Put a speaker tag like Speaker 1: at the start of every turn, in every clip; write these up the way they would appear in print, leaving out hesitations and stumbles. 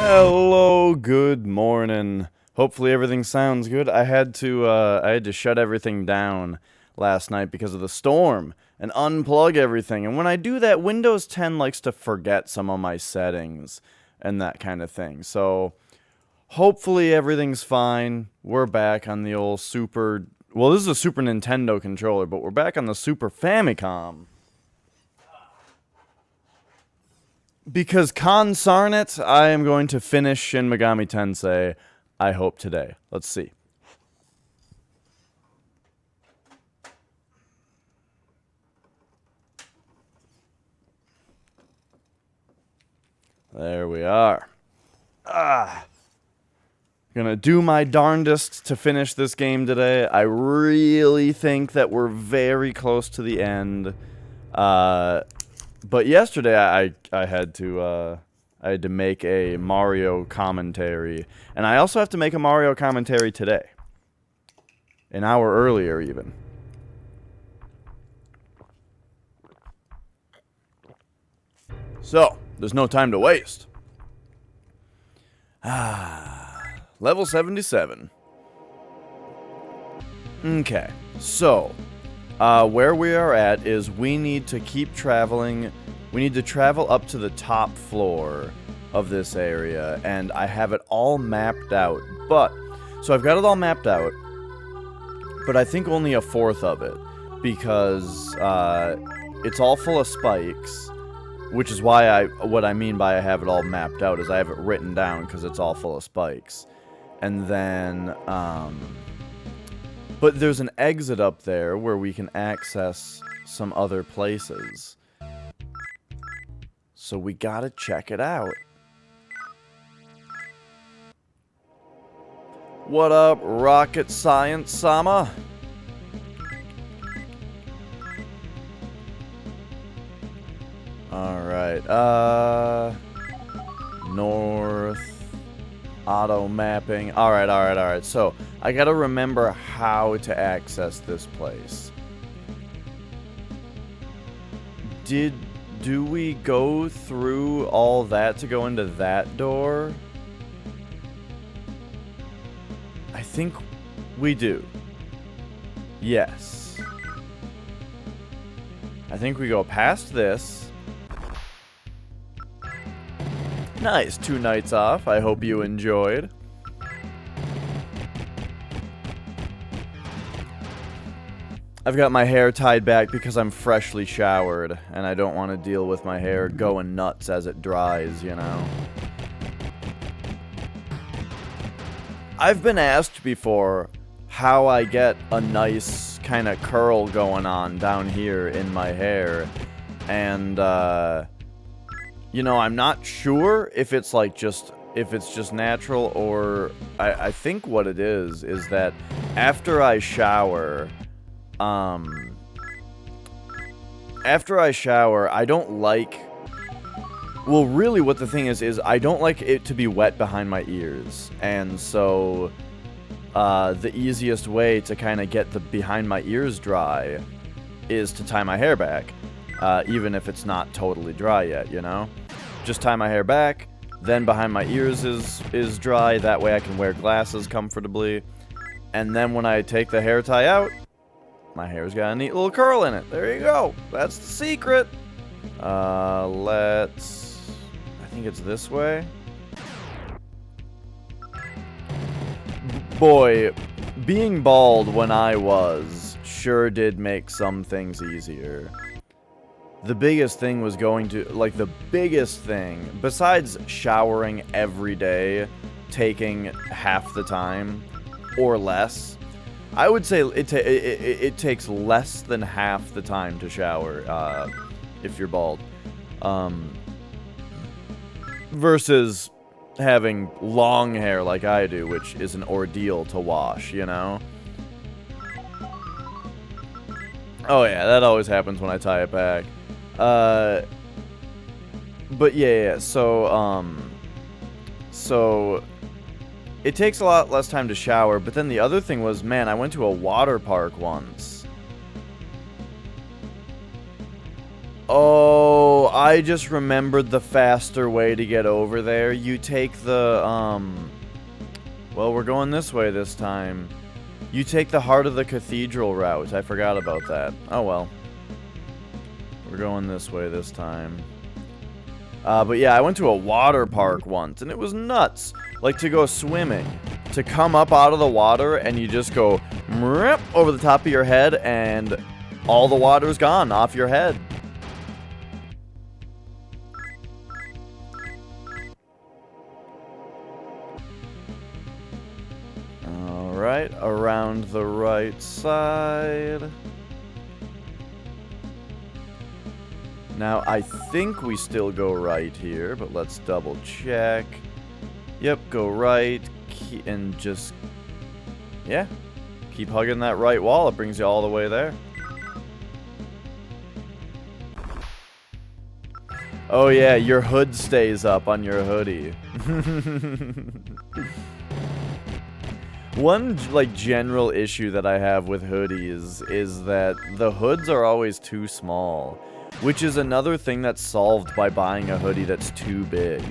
Speaker 1: Hello, good morning. Hopefully everything sounds good. I had to shut everything down last night because of the storm and unplug everything. And when I do that, Windows 10 likes to forget some of my settings and that kind of thing. So hopefully everything's fine. We're back on the old Super... Well, this is a Super Nintendo controller, but we're back on the Super Famicom. Because consarn it, I am going to finish Shin Megami Tensei, I hope today. Let's see. There we are. Gonna do my darndest to finish this game today. I really think that we're very close to the end. But yesterday I had to make a Mario commentary, and I also have to make a Mario commentary today. An hour earlier even. So, there's no time to waste. Level 77. Okay, so where we are at is we need to keep traveling. We need to travel up to the top floor of this area, and I have it all mapped out. So I've got it all mapped out, but I think only a fourth of it, because it's all full of spikes, which is why what I mean by I have it all mapped out is I have it written down because it's all full of spikes. And then, but there's an exit up there where we can access some other places. So we gotta check it out. What up, Rocket Science Sama? Alright, north, auto mapping. Alright. So, I gotta remember how to access this place. Do we go through all that to go into that door? I think we do. Yes. I think we go past this. Nice, 2 nights off. I hope you enjoyed. I've got my hair tied back because I'm freshly showered, and I don't want to deal with my hair going nuts as it dries, you know? I've been asked before how I get a nice kind of curl going on down here in my hair, and, you know, I'm not sure if it's like if it's just natural, or I think what it is that after I shower, I don't like... Well, really what the thing is I don't like it to be wet behind my ears. And so, the easiest way to kind of get the behind my ears dry is to tie my hair back. Even if it's not totally dry yet, you know? Just tie my hair back, then behind my ears is dry. That way I can wear glasses comfortably. And then when I take the hair tie out, my hair's got a neat little curl in it. There you go. That's the secret. I think it's this way. Boy, being bald when I was sure did make some things easier. The biggest thing was the biggest thing, besides showering every day, taking half the time, or less, I would say it takes less than half the time to shower, if you're bald. Versus having long hair like I do, which is an ordeal to wash, you know? Oh yeah, that always happens when I tie it back. But yeah, so it takes a lot less time to shower, but then the other thing was, man, I went to a water park once. Oh, I just remembered the faster way to get over there. You take the, well, we're going this way this time. You take the Heart of the Cathedral route. I forgot about that. Oh, well. We're going this way this time. But yeah, I went to a water park once, and it was nuts. Like, to go swimming. To come up out of the water, and you just go over the top of your head, and all the water's gone off your head. Alright, around the right side. Now, I think we still go right here, but let's double check. Yep, go right, and just, yeah, keep hugging that right wall. It brings you all the way there. Oh yeah, your hood stays up on your hoodie. One, like, general issue that I have with hoodies is that the hoods are always too small, which is another thing that's solved by buying a hoodie that's too big.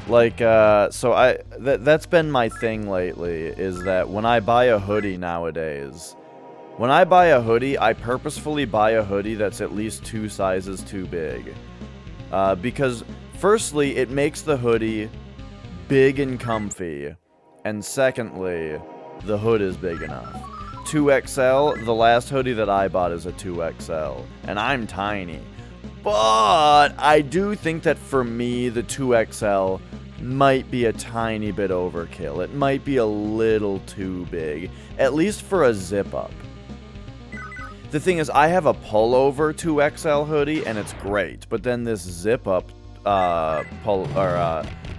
Speaker 1: Like, so that's been my thing lately, is that when I buy a hoodie nowadays, when I buy a hoodie, I purposefully buy a hoodie that's at least 2 sizes too big. Because, firstly, it makes the hoodie big and comfy. And secondly, the hood is big enough. 2XL, the last hoodie that I bought is a 2XL. And I'm tiny. But I do think that for me, the 2XL might be a tiny bit overkill. It might be a little too big. At least for a zip-up. The thing is, I have a pullover 2XL hoodie, and it's great. But then this zip-up, the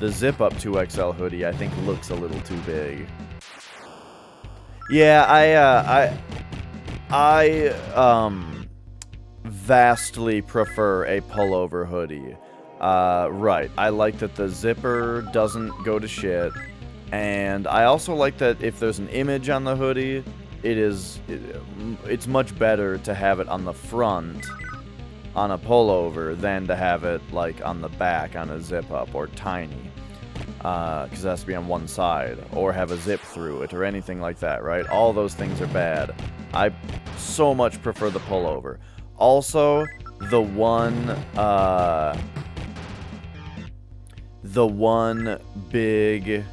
Speaker 1: zip-up 2XL hoodie, I think, looks a little too big. Yeah, I vastly prefer a pullover hoodie. Right, I like that the zipper doesn't go to shit, and I also like that if there's an image on the hoodie, it's much better to have it on the front on a pullover than to have it, like, on the back on a zip-up or tiny. Because it has to be on one side, or have a zip through it, or anything like that, right? All those things are bad. I so much prefer the pullover. Also, the one big,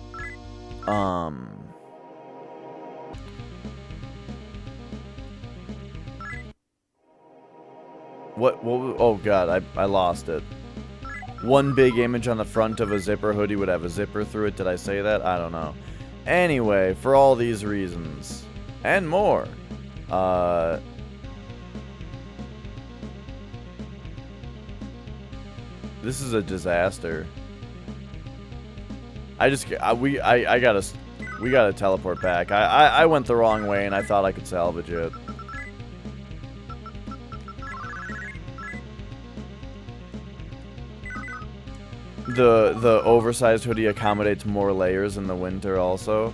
Speaker 1: oh god, I lost it. One big image on the front of a zipper hoodie would have a zipper through it. Did I say that? I don't know. Anyway, for all these reasons, and more, this is a disaster. We gotta teleport back. I went the wrong way and I thought I could salvage it. The oversized hoodie accommodates more layers in the winter also.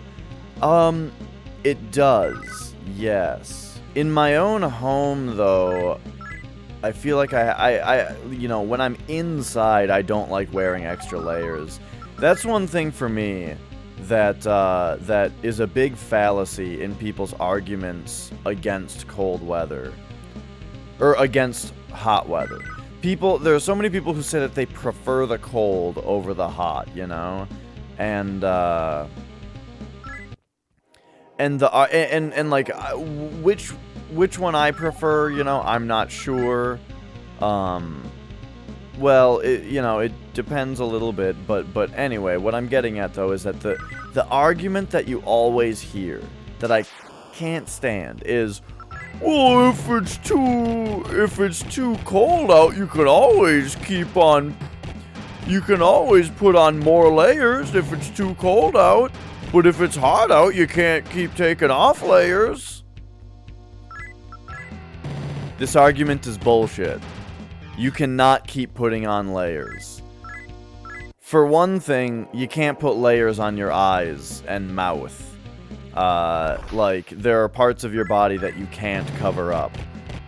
Speaker 1: It does, yes. In my own home, though, I feel like you know, when I'm inside, I don't like wearing extra layers. That's one thing for me that, that is a big fallacy in people's arguments against cold weather. Or against hot weather. There are so many people who say that they prefer the cold over the hot, you know? And like, which one I prefer, you know, I'm not sure. Well, you know, it depends a little bit, but anyway, what I'm getting at, though, is that the argument that you always hear, that I can't stand, is, well, if it's too cold out, you can always put on more layers if it's too cold out, but if it's hot out, you can't keep taking off layers. This argument is bullshit. You cannot keep putting on layers. For one thing, you can't put layers on your eyes and mouth. Like, there are parts of your body that you can't cover up.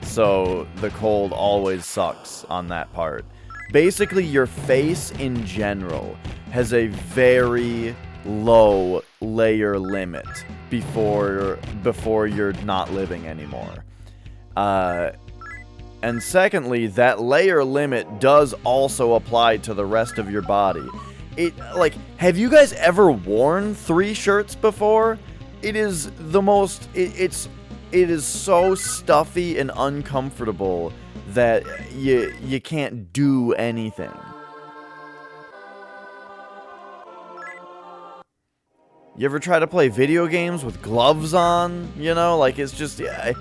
Speaker 1: So, the cold always sucks on that part. Basically, your face in general has a very low layer limit before you're not living anymore. And secondly, that layer limit does also apply to the rest of your body. Like, have you guys ever worn 3 shirts before? It is the most, it is so stuffy and uncomfortable that you can't do anything. You ever try to play video games with gloves on? You know, like, it's just, yeah,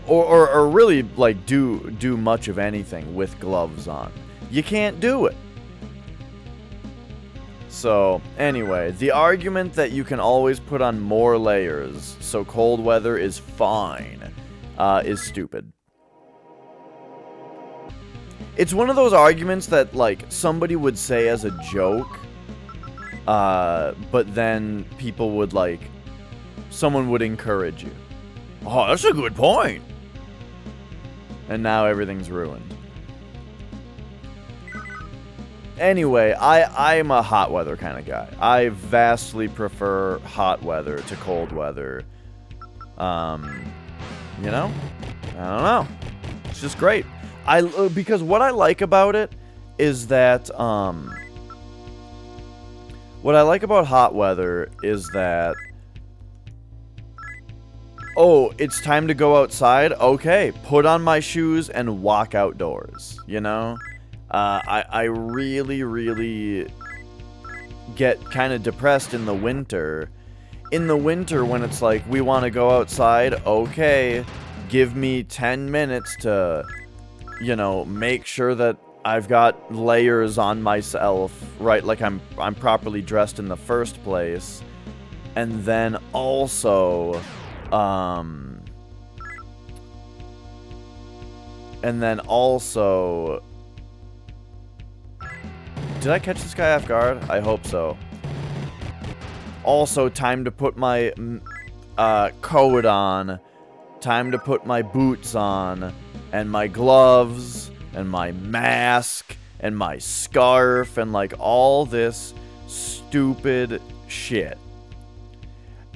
Speaker 1: or really, like, do much of anything with gloves on. You can't do it. So, anyway, the argument that you can always put on more layers, so cold weather is fine, is stupid. It's one of those arguments that, like, somebody would say as a joke, but then people would, like, someone would encourage you. Oh, that's a good point. And now everything's ruined. Anyway, I'm a hot weather kind of guy. I vastly prefer hot weather to cold weather. You know? I don't know. It's just great. Because what I like about it is that, what I like about hot weather is that, oh, it's time to go outside? Okay, put on my shoes and walk outdoors, you know? I really, really get kind of depressed in the winter. In the winter, when it's like, we want to go outside, okay, give me 10 minutes to, you know, make sure that I've got layers on myself, right? Like I'm properly dressed in the first place. And then also, did I catch this guy off guard? I hope so. Also, time to put my coat on. Time to put my boots on. And my gloves. And my mask. And my scarf. And, like, all this stupid shit.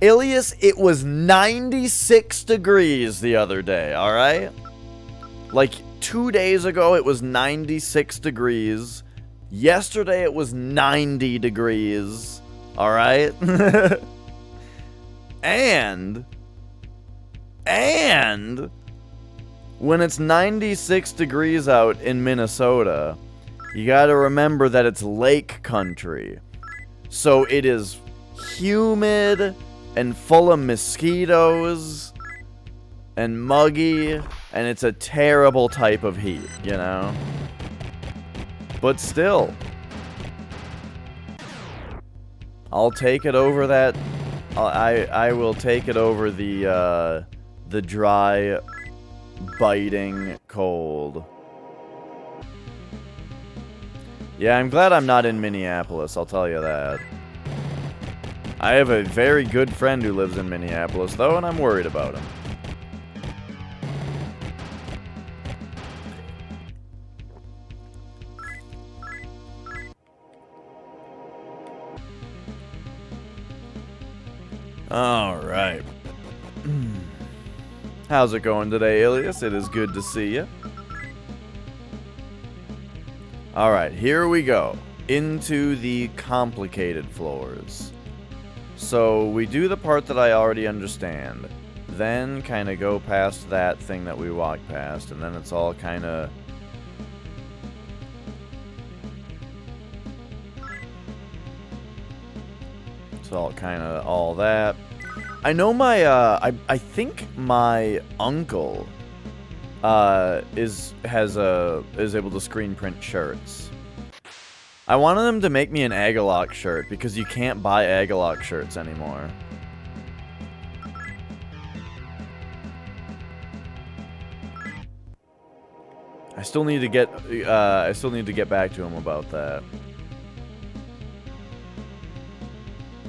Speaker 1: Ilias, it was 96 degrees the other day, alright? Like, 2 days ago, it was 96 degrees. Yesterday, it was 90 degrees. Alright? And, when it's 96 degrees out in Minnesota, you gotta remember that it's lake country. So it is humid and full of mosquitoes and muggy, and it's a terrible type of heat, you know? But still, I'll take it over that. I will take it over the dry, biting cold. Yeah, I'm glad I'm not in Minneapolis, I'll tell you that. I have a very good friend who lives in Minneapolis, though, and I'm worried about him. Alright. How's it going today, Ilias? It is good to see you. Alright, here we go. Into the complicated floors. So, we do the part that I already understand. Then, kind of go past that thing that we walked past. And then it's all kind of... It's all kind of all that. I know my, I think my uncle, is able to screen print shirts. I wanted them to make me an Agalok shirt, because you can't buy Agalok shirts anymore. I still need to get back to him about that.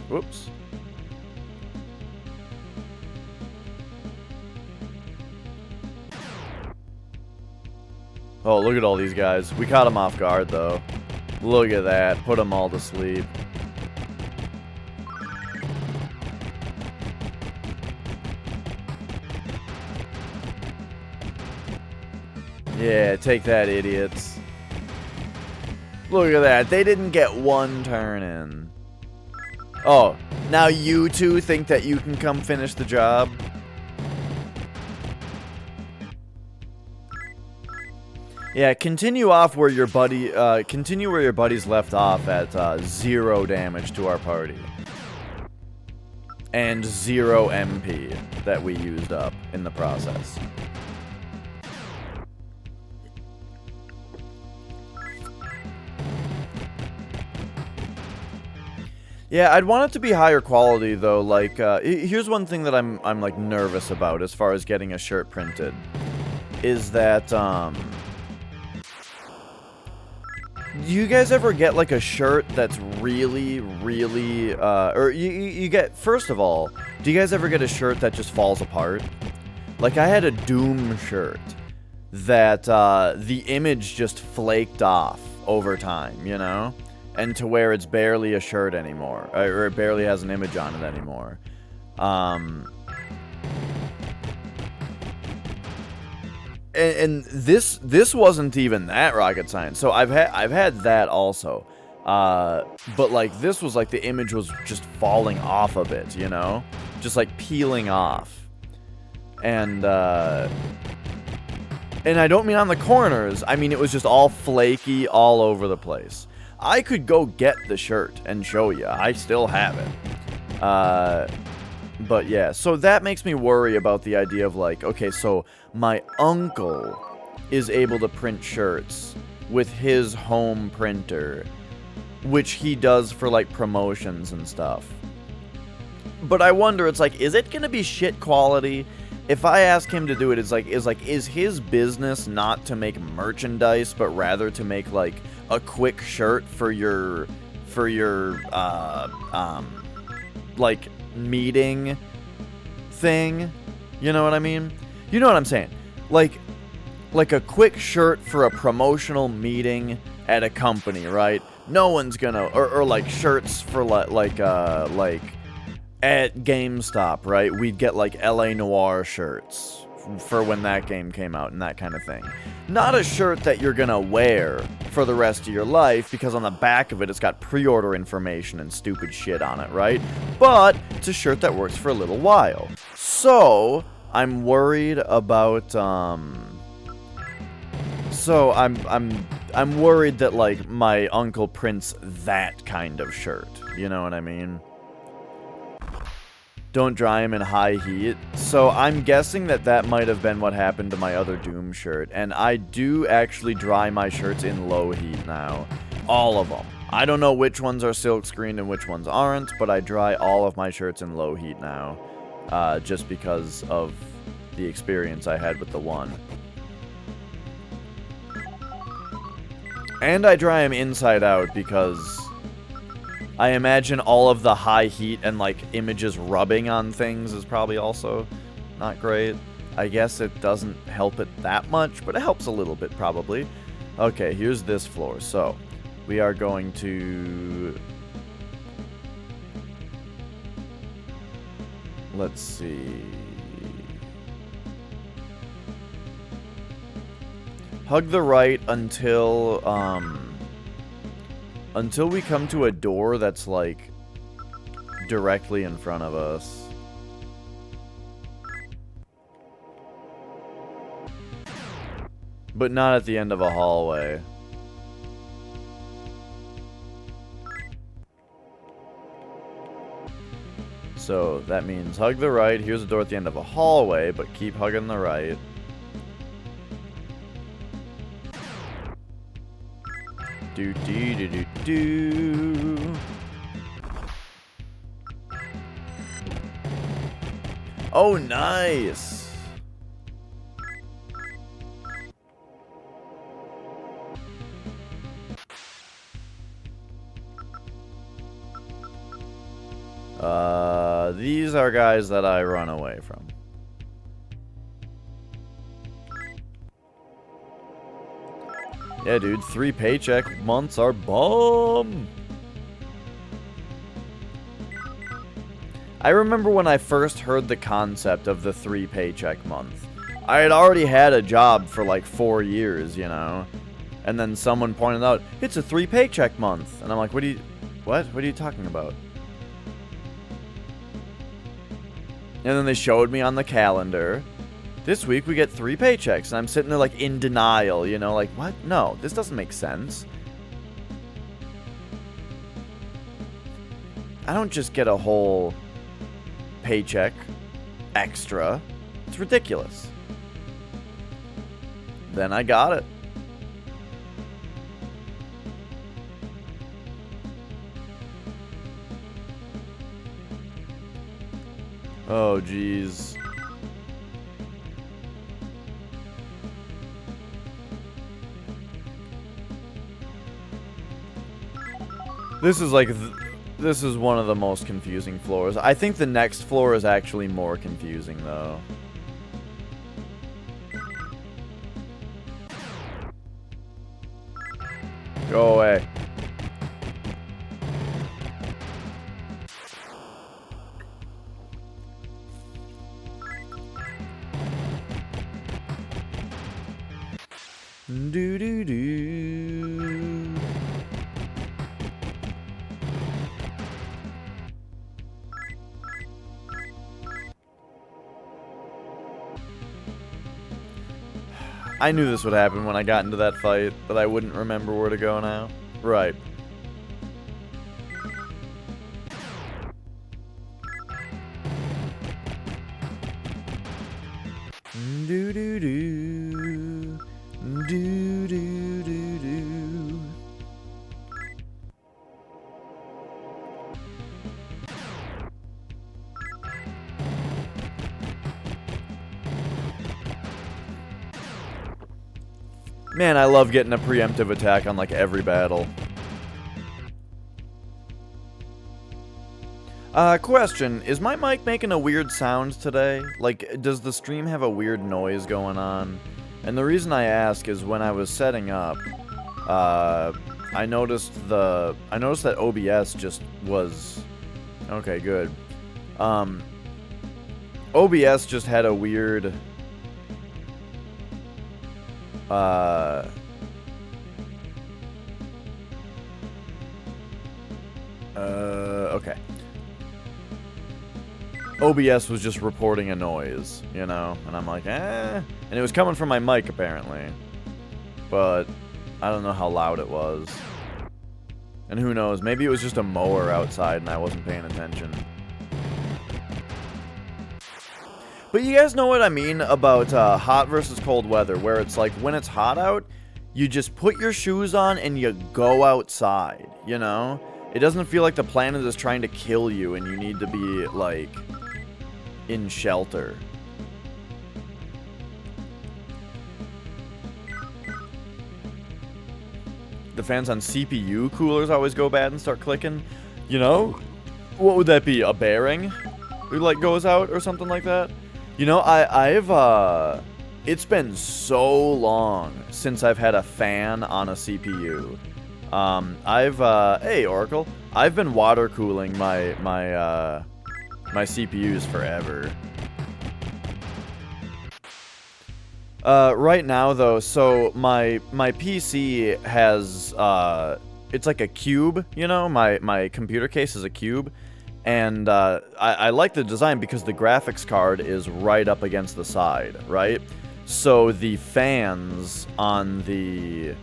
Speaker 1: Whoops. Oh, look at all these guys. We caught them off guard, though. Look at that. Put them all to sleep. Yeah, take that, idiots. Look at that. They didn't get one turn in. Oh, now you two think that you can come finish the job? Yeah, continue off where your buddy, continue where your buddies left off at 0 damage to our party. And 0 MP that we used up in the process. Yeah, I'd want it to be higher quality though. Like, here's one thing that I'm like nervous about as far as getting a shirt printed, is that do you guys ever get like a shirt that's really, really, or you get, first of all, do you guys ever get a shirt that just falls apart? Like, I had a Doom shirt that the image just flaked off over time, you know? And to where it's barely a shirt anymore, or it barely has an image on it anymore. And this wasn't even that rocket science. So I've had that also, but like this was like the image was just falling off of it, you know, just like peeling off, and I don't mean on the corners. I mean it was just all flaky all over the place. I could go get the shirt and show you. I still have it. But yeah, so that makes me worry about the idea of like, okay, so my uncle is able to print shirts with his home printer, which he does for like promotions and stuff. But I wonder, it's like, is it gonna be shit quality? If I ask him to do it, is his business not to make merchandise, but rather to make like a quick shirt for your like meeting thing? You know what I mean? You know what I'm saying? Like a quick shirt for a promotional meeting at a company, right? No one's gonna, or like shirts for like at GameStop, right? We'd get like LA Noire shirts for when that game came out and that kind of thing. Not a shirt that you're gonna wear for the rest of your life, because on the back of it, it's got pre-order information and stupid shit on it, right? But it's a shirt that works for a little while. So I'm worried about, so I'm worried that like my uncle prints that kind of shirt. You know what I mean? Don't dry them in high heat. So I'm guessing that that might have been what happened to my other Doom shirt. And I do actually dry my shirts in low heat now. All of them. I don't know which ones are silk screened and which ones aren't, but I dry all of my shirts in low heat now. Just because of the experience I had with the one. And I dry them inside out because I imagine all of the high heat and like images rubbing on things is probably also not great. I guess it doesn't help it that much, but it helps a little bit probably. Okay, here's this floor. So we are going to, let's see, hug the right until we come to a door that's, like, directly in front of us. But not at the end of a hallway. So, that means hug the right. Here's a door at the end of a hallway, but keep hugging the right. Do. Oh, nice. These are guys that I run away from. Yeah, dude, 3 paycheck months are bomb. I remember when I first heard the concept of the 3 paycheck month. I had already had a job for like 4 years, you know? And then someone pointed out, it's a 3 paycheck month. And I'm like, what? What are you talking about? And then they showed me on the calendar, this week we get 3 paychecks. And I'm sitting there like in denial, you know, like, what? No, this doesn't make sense. I don't just get a whole paycheck extra. It's ridiculous. Then I got it. Oh, jeez. This is like... This is one of the most confusing floors. I think the next floor is actually more confusing, though. Go away. Do-do-do. I knew this would happen when I got into that fight, that I wouldn't remember where to go now. Right. Do-do-do. Do-do-do-do. Man, I love getting a preemptive attack on like every battle. Question, is my mic making a weird sound today? Like, does the stream have a weird noise going on? And the reason I ask is when I was setting up, I noticed that OBS just was... Okay, good. OBS just had a weird... Okay. OBS was just reporting a noise, you know? And I'm like, eh. And it was coming from my mic, apparently. But I don't know how loud it was. And who knows, maybe it was just a mower outside and I wasn't paying attention. But you guys know what I mean about hot versus cold weather, where it's like, when it's hot out, you just put your shoes on and you go outside, you know? It doesn't feel like the planet is trying to kill you and you need to be, like, in shelter. The fans on CPU coolers always go bad and start clicking. You know? What would that be? A bearing? Who, like, goes out or something like that? You know, I've it's been so long since I've had a fan on a CPU. Hey, Oracle. I've been water cooling my CPUs forever. Right now, though, so my PC has, it's like a cube, you know? My computer case is a cube. And I like the design because the graphics card is right up against the side, right? So the fans on the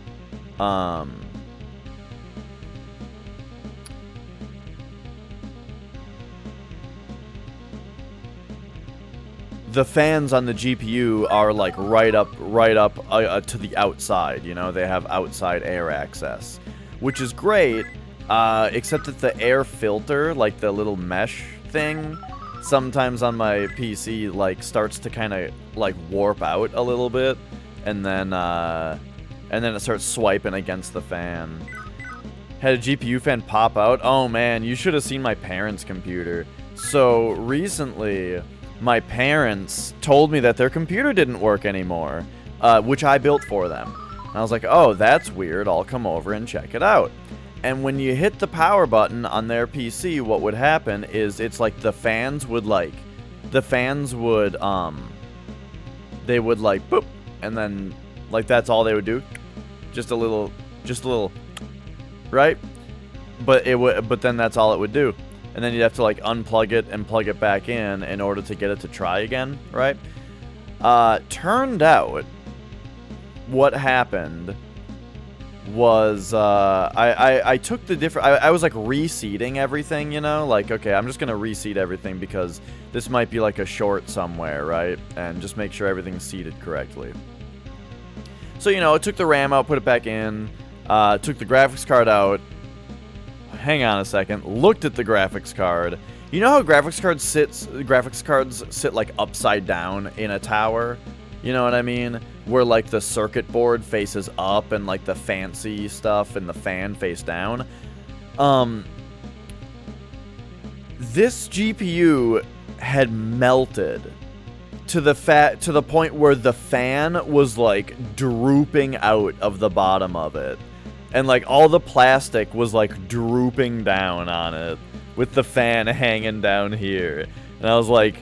Speaker 1: GPU are like right up to the outside, you know? They have outside air access, which is great. Except that the air filter, like the little mesh thing, sometimes on my PC, like, starts to kind of, like, warp out a little bit, and then it starts swiping against the fan. Had a GPU fan pop out. Oh, man, you should have seen my parents' computer. So, recently, my parents told me that their computer didn't work anymore, which I built for them. And I was like, oh, that's weird. I'll come over and check it out. And when you hit the power button on their PC, what would happen is it's like the fans would they would like, boop, and then like that's all they would do. Just a little, right? But then that's all it would do. And then you'd have to like unplug it and plug it back in order to get it to try again, right? Turned out what happened was I took the different I was like reseeding everything, you know, like, okay, I'm just gonna reseed everything because this might be like a short somewhere, right? And just make sure everything's seated correctly. So, you know, I took the RAM out, put it back in, took the graphics card out. Hang on a second. Looked at the graphics card. You know how graphics cards sit like upside down in a tower? You know what I mean? Where like the circuit board faces up and like the fancy stuff and the fan face down. This GPU had melted to the point where the fan was like drooping out of the bottom of it. And like all the plastic was like drooping down on it with the fan hanging down here. And I was like,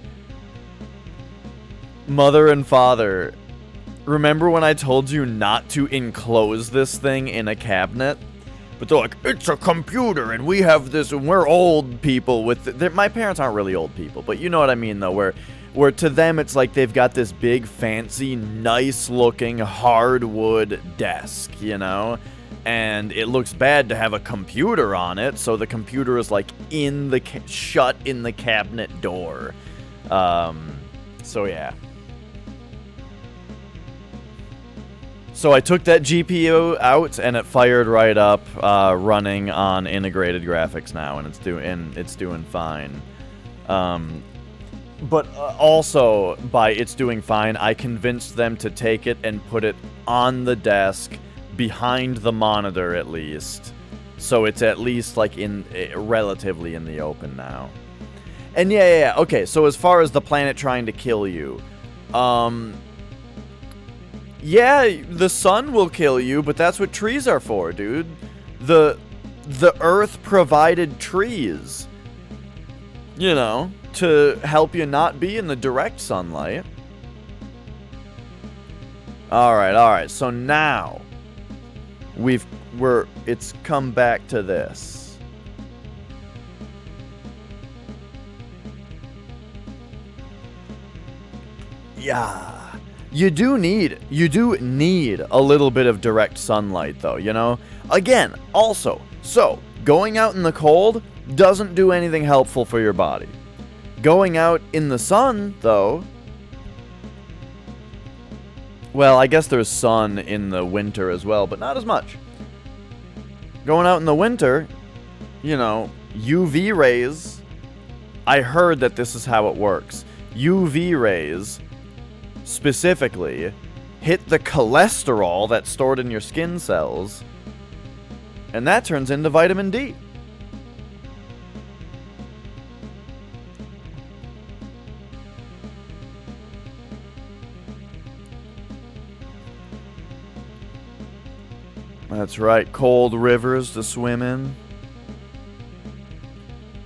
Speaker 1: mother and father, remember when I told you not to enclose this thing in a cabinet? But they're like, it's a computer and we have this and we're old people with my parents aren't really old people, but you know what I mean though, where to them it's like they've got this big fancy nice looking hardwood desk, you know? And it looks bad to have a computer on it, so the computer is like shut in the cabinet door. So yeah. So I took that GPU out and it fired right up, running on integrated graphics now, and it's doing fine. But also by it's doing fine, I convinced them to take it and put it on the desk behind the monitor at least, so it's at least like relatively in the open now. And yeah, okay, so as far as the planet trying to kill you, yeah, the sun will kill you, but that's what trees are for, dude. The earth provided trees, you know, to help you not be in the direct sunlight. Alright, so now it's come back to this. Yeah. You do need a little bit of direct sunlight though, you know? Again, also, so going out in the cold doesn't do anything helpful for your body. Going out in the sun though, well, I guess there's sun in the winter as well, but not as much. Going out in the winter, you know, UV rays, I heard that this is how it works. UV rays, specifically, hit the cholesterol that's stored in your skin cells, and that turns into vitamin D. That's right, cold rivers to swim in.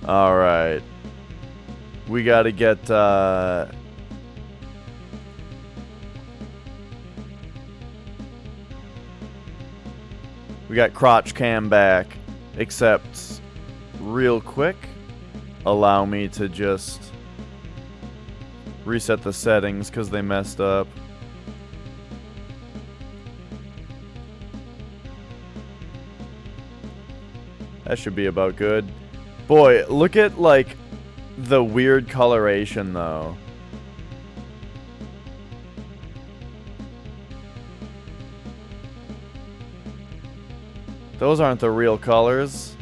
Speaker 1: Alright. We gotta get, we got crotch cam back, except, real quick, allow me to just reset the settings because they messed up. That should be about good. Boy, look at, like, the weird coloration, though. Those aren't the real colors.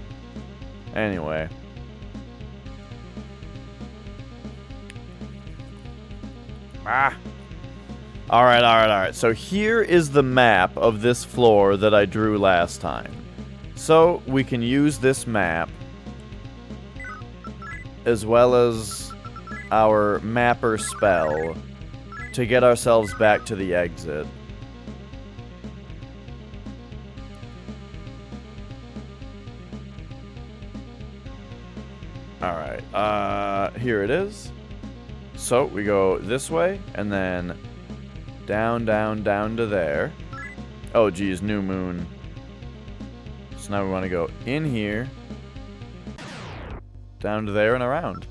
Speaker 1: Anyway. Alright. So here is the map of this floor that I drew last time. So we can use this map as well as our mapper spell to get ourselves back to the exit. Alright, here it is. So, we go this way, and then down, down, down to there. Oh, geez, new moon. So now we want to go in here, down to there and around.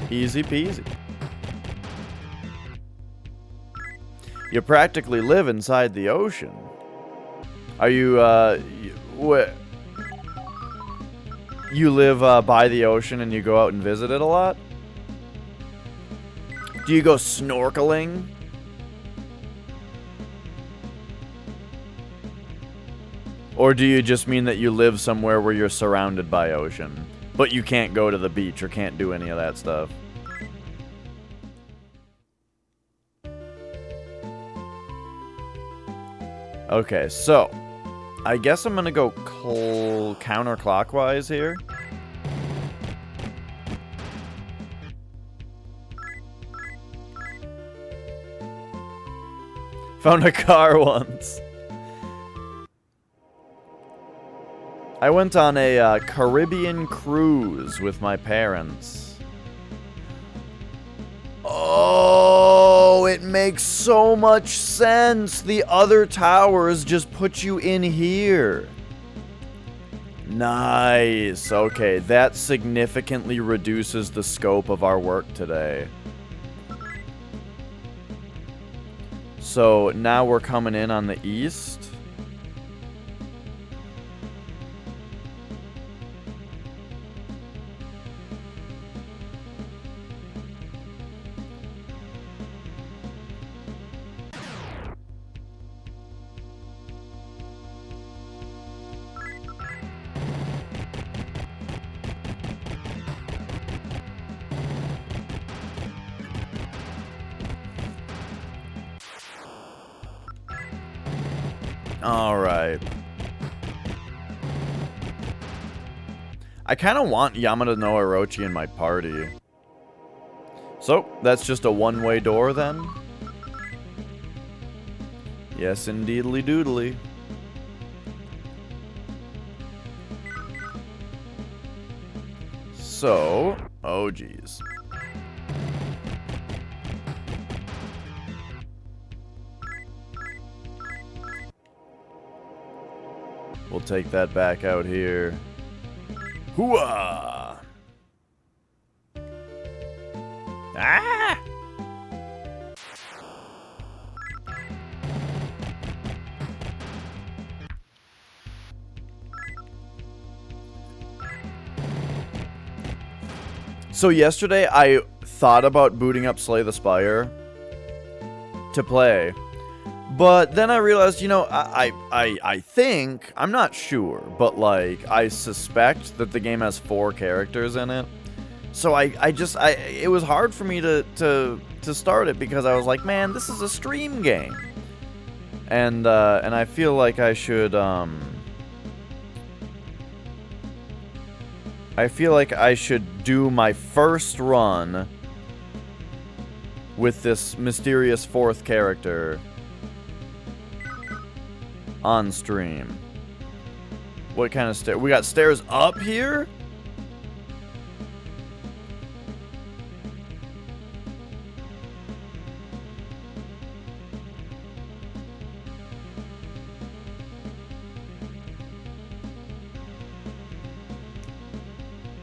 Speaker 1: Easy peasy. You practically live inside the ocean. Are you, what? You live, by the ocean and you go out and visit it a lot? Do you go snorkeling? Or do you just mean that you live somewhere where you're surrounded by ocean, but you can't go to the beach or can't do any of that stuff? Okay, so I guess I'm gonna go counterclockwise here. Found a car once. I went on a Caribbean cruise with my parents. Oh, it makes so much sense. The other towers just put you in here. Nice. Okay, that significantly reduces the scope of our work today. So now we're coming in on the east. Alright. I kind of want Yamada no Orochi in my party. So, that's just a one-way door then? Yes, indeedly doodly. So, oh geez. We'll take that back out here. Hooah! Ah! So yesterday I thought about booting up Slay the Spire to play. But then I realized, you know, I think, I'm not sure, but like, I suspect that the game has 4 characters in it. So it was hard for me to start it because I was like, man, this is a stream game. And I feel like I should do my first run with this mysterious 4th character on stream. What kind of stair? We got stairs up here?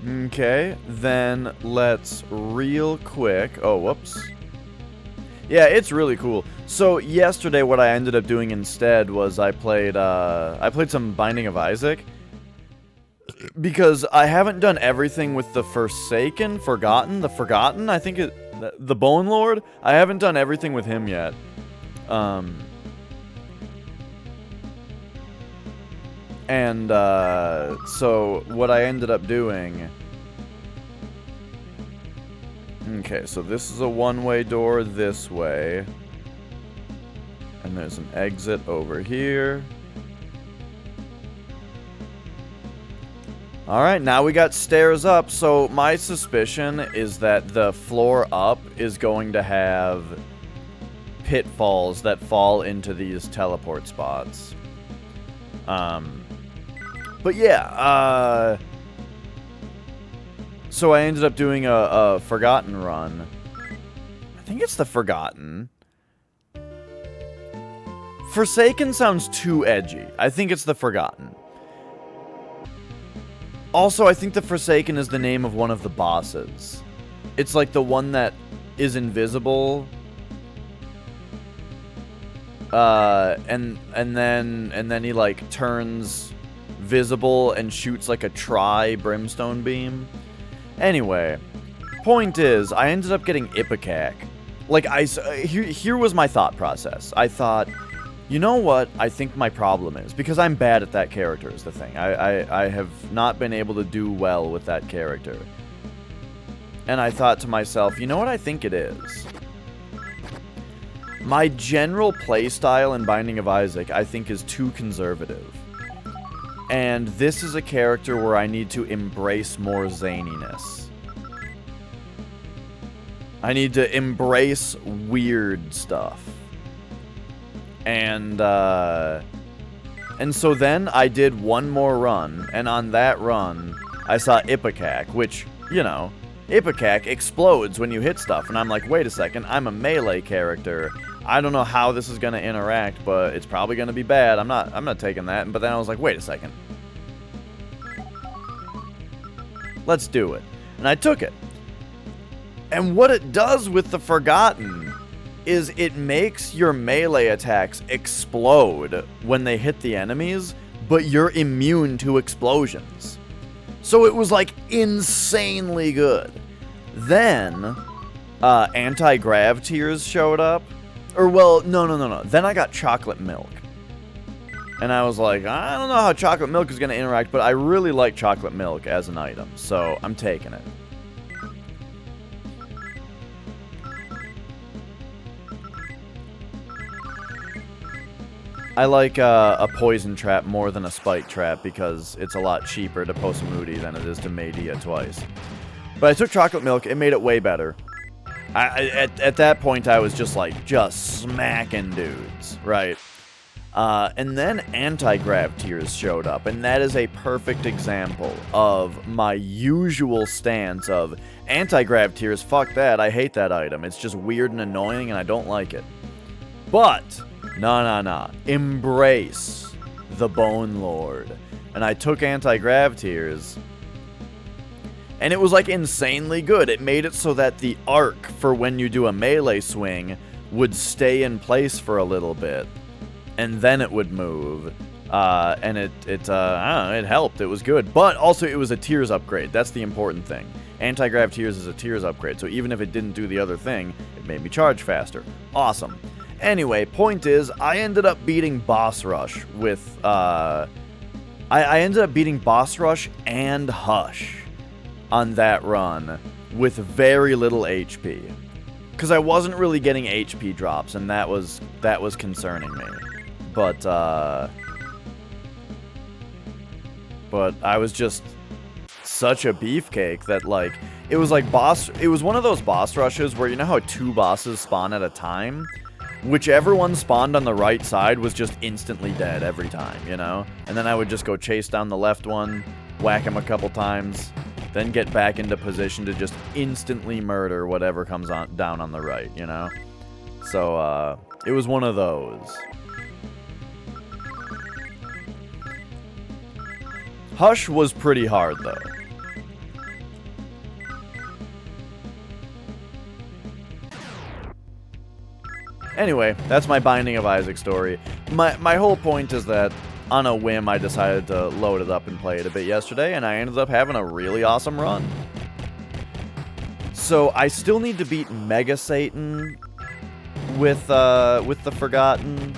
Speaker 1: Okay, then let's real quick. Oh, whoops. Yeah, it's really cool. So yesterday, what I ended up doing instead was I played some Binding of Isaac because I haven't done everything with the Forgotten. I think the Bone Lord. I haven't done everything with him yet. So what I ended up doing. Okay, so this is a one-way door this way. And there's an exit over here. Alright, now we got stairs up. So my suspicion is that the floor up is going to have pitfalls that fall into these teleport spots. But yeah, So I ended up doing a Forgotten run. I think it's the Forgotten. Forsaken sounds too edgy. I think it's the Forgotten. Also, I think the Forsaken is the name of one of the bosses. It's like the one that is invisible. And then he like turns visible and shoots like a brimstone beam. Anyway, point is, I ended up getting Ipecac. Like, here was my thought process. I thought, you know what I think my problem is? Because I'm bad at that character is the thing. I have not been able to do well with that character. And I thought to myself, you know what I think it is? My general playstyle in Binding of Isaac, I think, is too conservative. And this is a character where I need to embrace more zaniness. I need to embrace weird stuff. And so then I did one more run, and on that run, I saw Ipecac, which, you know, Ipecac explodes when you hit stuff, and I'm like, wait a second, I'm a melee character. I don't know how this is gonna interact, but it's probably gonna be bad. I'm not taking that. But then I was like, wait a second. Let's do it. And I took it. And what it does with the Forgotten is it makes your melee attacks explode when they hit the enemies, but you're immune to explosions. So it was like insanely good. Then anti-grav tears showed up. Or, well, no. Then I got chocolate milk. And I was like, I don't know how chocolate milk is going to interact, but I really like chocolate milk as an item, so I'm taking it. I like a poison trap more than a spike trap because it's a lot cheaper to post Moody than it is to Medea twice. But I took chocolate milk, it made it way better. At that point, I was just smacking dudes, right? And then anti-grav tears showed up, and that is a perfect example of my usual stance of anti-grav tears, fuck that, I hate that item. It's just weird and annoying, and I don't like it. But, nah, embrace the Bone Lord. And I took anti-grav tears, and it was, like, insanely good. It made it so that the arc for when you do a melee swing would stay in place for a little bit, and then it would move. And I don't know, it helped. It was good. But also, it was a Tears upgrade. That's the important thing. Anti-Grav Tears is a Tears upgrade, so even if it didn't do the other thing, it made me charge faster. Awesome. Anyway, point is, I ended up beating Boss Rush with, I ended up beating Boss Rush and Hush on that run with very little HP, because I wasn't really getting HP drops, and that was concerning me. But I was just such a beefcake that, like, it was one of those boss rushes where, you know how 2 bosses spawn at a time? Whichever one spawned on the right side was just instantly dead every time, you know? And then I would just go chase down the left one, whack him a couple times, then get back into position to just instantly murder whatever comes down on the right, you know? So, it was one of those. Hush was pretty hard, though. Anyway, that's my Binding of Isaac story. My whole point is that, on a whim, I decided to load it up and play it a bit yesterday, and I ended up having a really awesome run. So, I still need to beat Mega Satan with the Forgotten.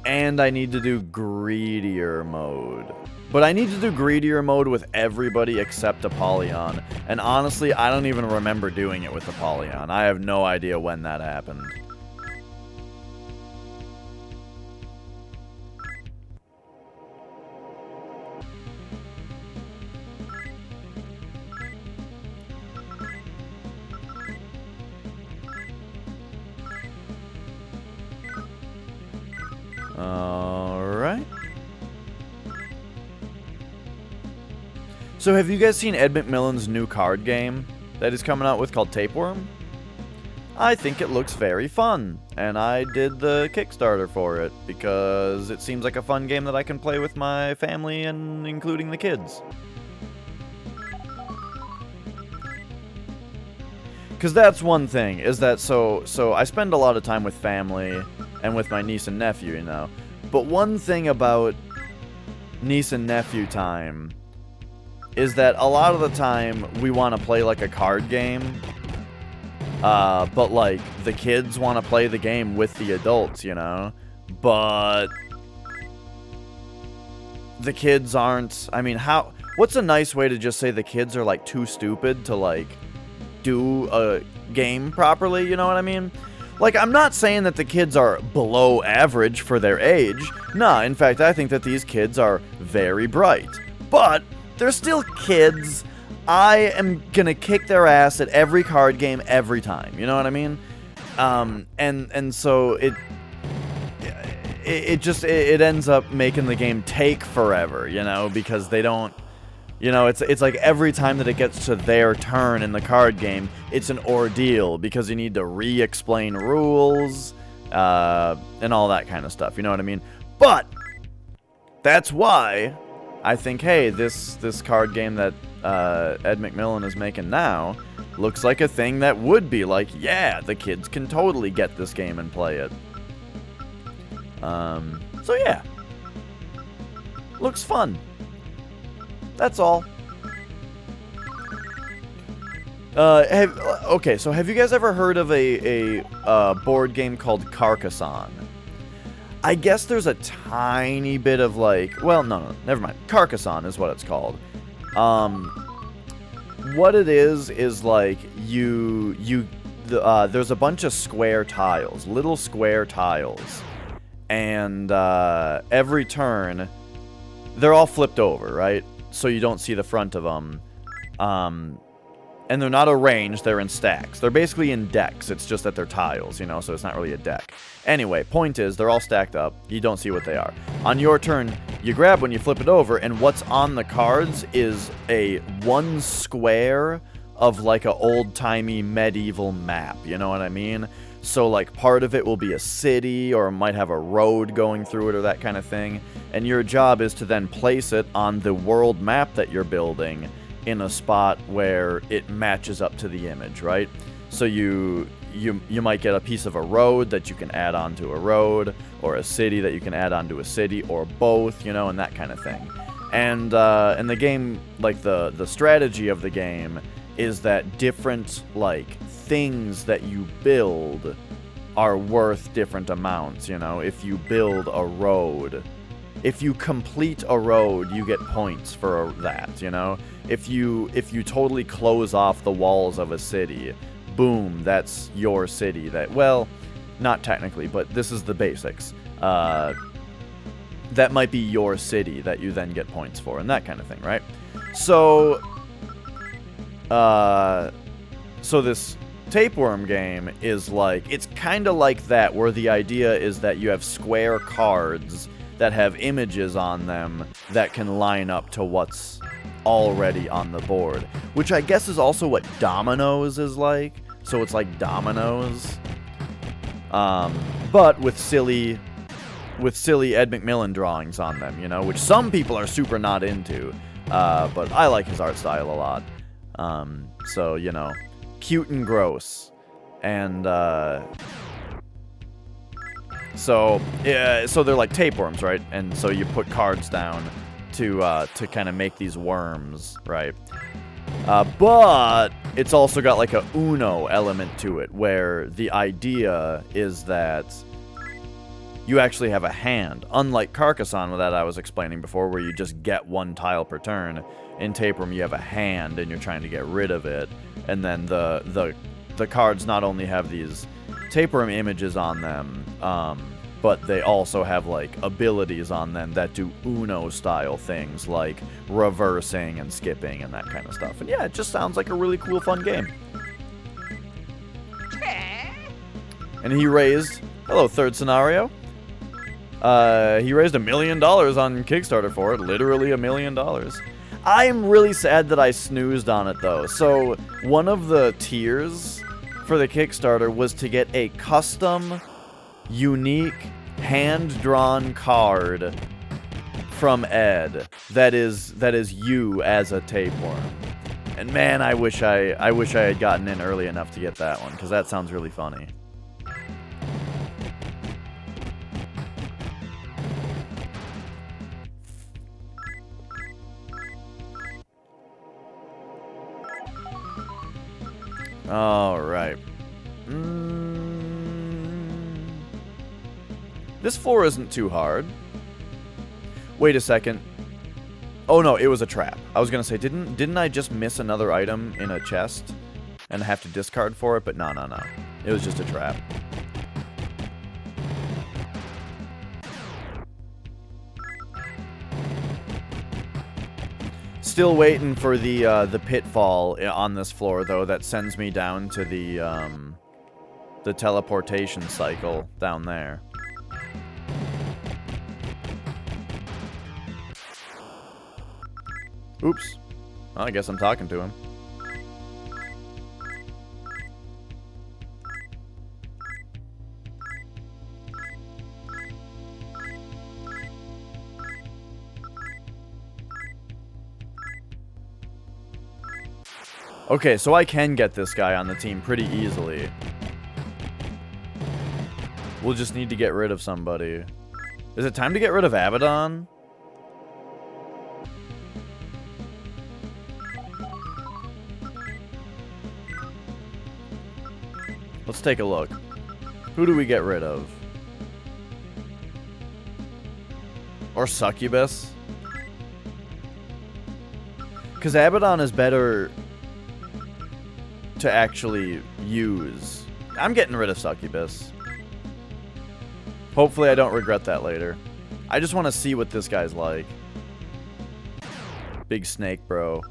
Speaker 1: And I need to do Greedier mode. But I need to do Greedier mode with everybody except Apollyon. And honestly, I don't even remember doing it with Apollyon. I have no idea when that happened. Alright. So have you guys seen Ed McMillan's new card game that he's coming out with called Tapeworm? I think it looks very fun, and I did the Kickstarter for it because it seems like a fun game that I can play with my family and including the kids. Because that's one thing, is that so I spend a lot of time with family and with my niece and nephew, you know. But one thing about niece and nephew time is that a lot of the time we want to play like a card game, but like the kids want to play the game with the adults, you know, but the kids aren't. I mean, what's a nice way to just say the kids are like too stupid to like do a game properly, you know what I mean? Like, I'm not saying that the kids are below average for their age. Nah, in fact, I think that these kids are very bright. But they're still kids. I am gonna kick their ass at every card game every time. You know what I mean? And so it ends up making the game take forever. You know, because they don't. You know, it's like every time that it gets to their turn in the card game, it's an ordeal because you need to re-explain rules and all that kind of stuff. You know what I mean? But that's why I think, hey, this card game that Ed McMillan is making now looks like a thing that would be like, yeah, the kids can totally get this game and play it. So yeah, looks fun. That's all. Okay, so have you guys ever heard of a board game called Carcassonne? I guess there's a tiny bit of like, well, no, never mind. Carcassonne is what it's called. What it is like there's a bunch of square tiles, little square tiles, and every turn they're all flipped over, right? So you don't see the front of them. And they're not arranged, they're in stacks. They're basically in decks, it's just that they're tiles, you know, so it's not really a deck. Anyway, point is, they're all stacked up, you don't see what they are. On your turn, you grab one, you flip it over, and what's on the cards is one square of like a old-timey medieval map, you know what I mean? So like part of it will be a city, or it might have a road going through it, or that kind of thing. And your job is to then place it on the world map that you're building in a spot where it matches up to the image, right? So you might get a piece of a road that you can add onto a road, or a city that you can add onto a city, or both, you know, and that kind of thing. And the game, like the strategy of the game is that different like things that you build are worth different amounts, you know. If you build a road, if you complete a road, you get points for that, you know. If you totally close off the walls of a city, boom, that's your city. That, well, not technically, but this is the basics. That might be your city that you then get points for, and that kind of thing, right? So this Tapeworm game is like, it's kind of like that, where the idea is that you have square cards that have images on them that can line up to what's already on the board, which I guess is also what Dominoes is like. So it's like Dominoes, but with silly Ed McMillan drawings on them, you know, which some people are super not into, but I like his art style a lot. So, you know, cute and gross. And so they're like tapeworms, right? And so you put cards down to kind of make these worms, right? But it's also got like a Uno element to it, where the idea is that you actually have a hand. Unlike Carcassonne, that I was explaining before, where you just get one tile per turn, in Tapeworm you have a hand and you're trying to get rid of it. And then the cards not only have these Tapeworm images on them, but they also have like abilities on them that do Uno style things like reversing and skipping and that kind of stuff. And yeah, it just sounds like a really cool, fun game. And he raised, hello, third scenario. He raised $1 million on Kickstarter for it, literally $1 million. I'm really sad that I snoozed on it, though. So, one of the tiers for the Kickstarter was to get a custom, unique, hand-drawn card from Ed that is you as a tapeworm. And man, I wish I had gotten in early enough to get that one, because that sounds really funny. Alright. This floor isn't too hard. Wait a second. Oh no, it was a trap. I was gonna say, didn't I just miss another item in a chest and have to discard for it? But no. It was just a trap. Still waiting for the pitfall on this floor, though, that sends me down to the teleportation cycle down there. Oops. Well, I guess I'm talking to him. Okay, so I can get this guy on the team pretty easily. We'll just need to get rid of somebody. Is it time to get rid of Abaddon? Let's take a look. Who do we get rid of? Or Succubus? Because Abaddon is better to actually use. I'm getting rid of Succubus. Hopefully I don't regret that later. I just want to see what this guy's like. Big snake, bro.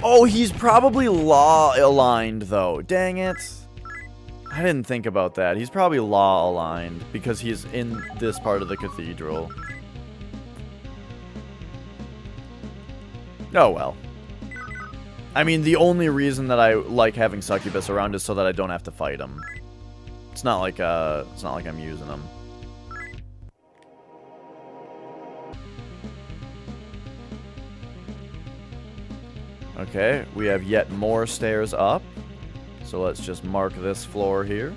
Speaker 1: Oh, he's probably law-aligned, though. Dang it. I didn't think about that. He's probably law-aligned because he's in this part of the cathedral. Oh, well. I mean, the only reason that I like having Succubus around is so that I don't have to fight him. It's not like I'm using him. Okay, we have yet more stairs up. So let's just mark this floor here.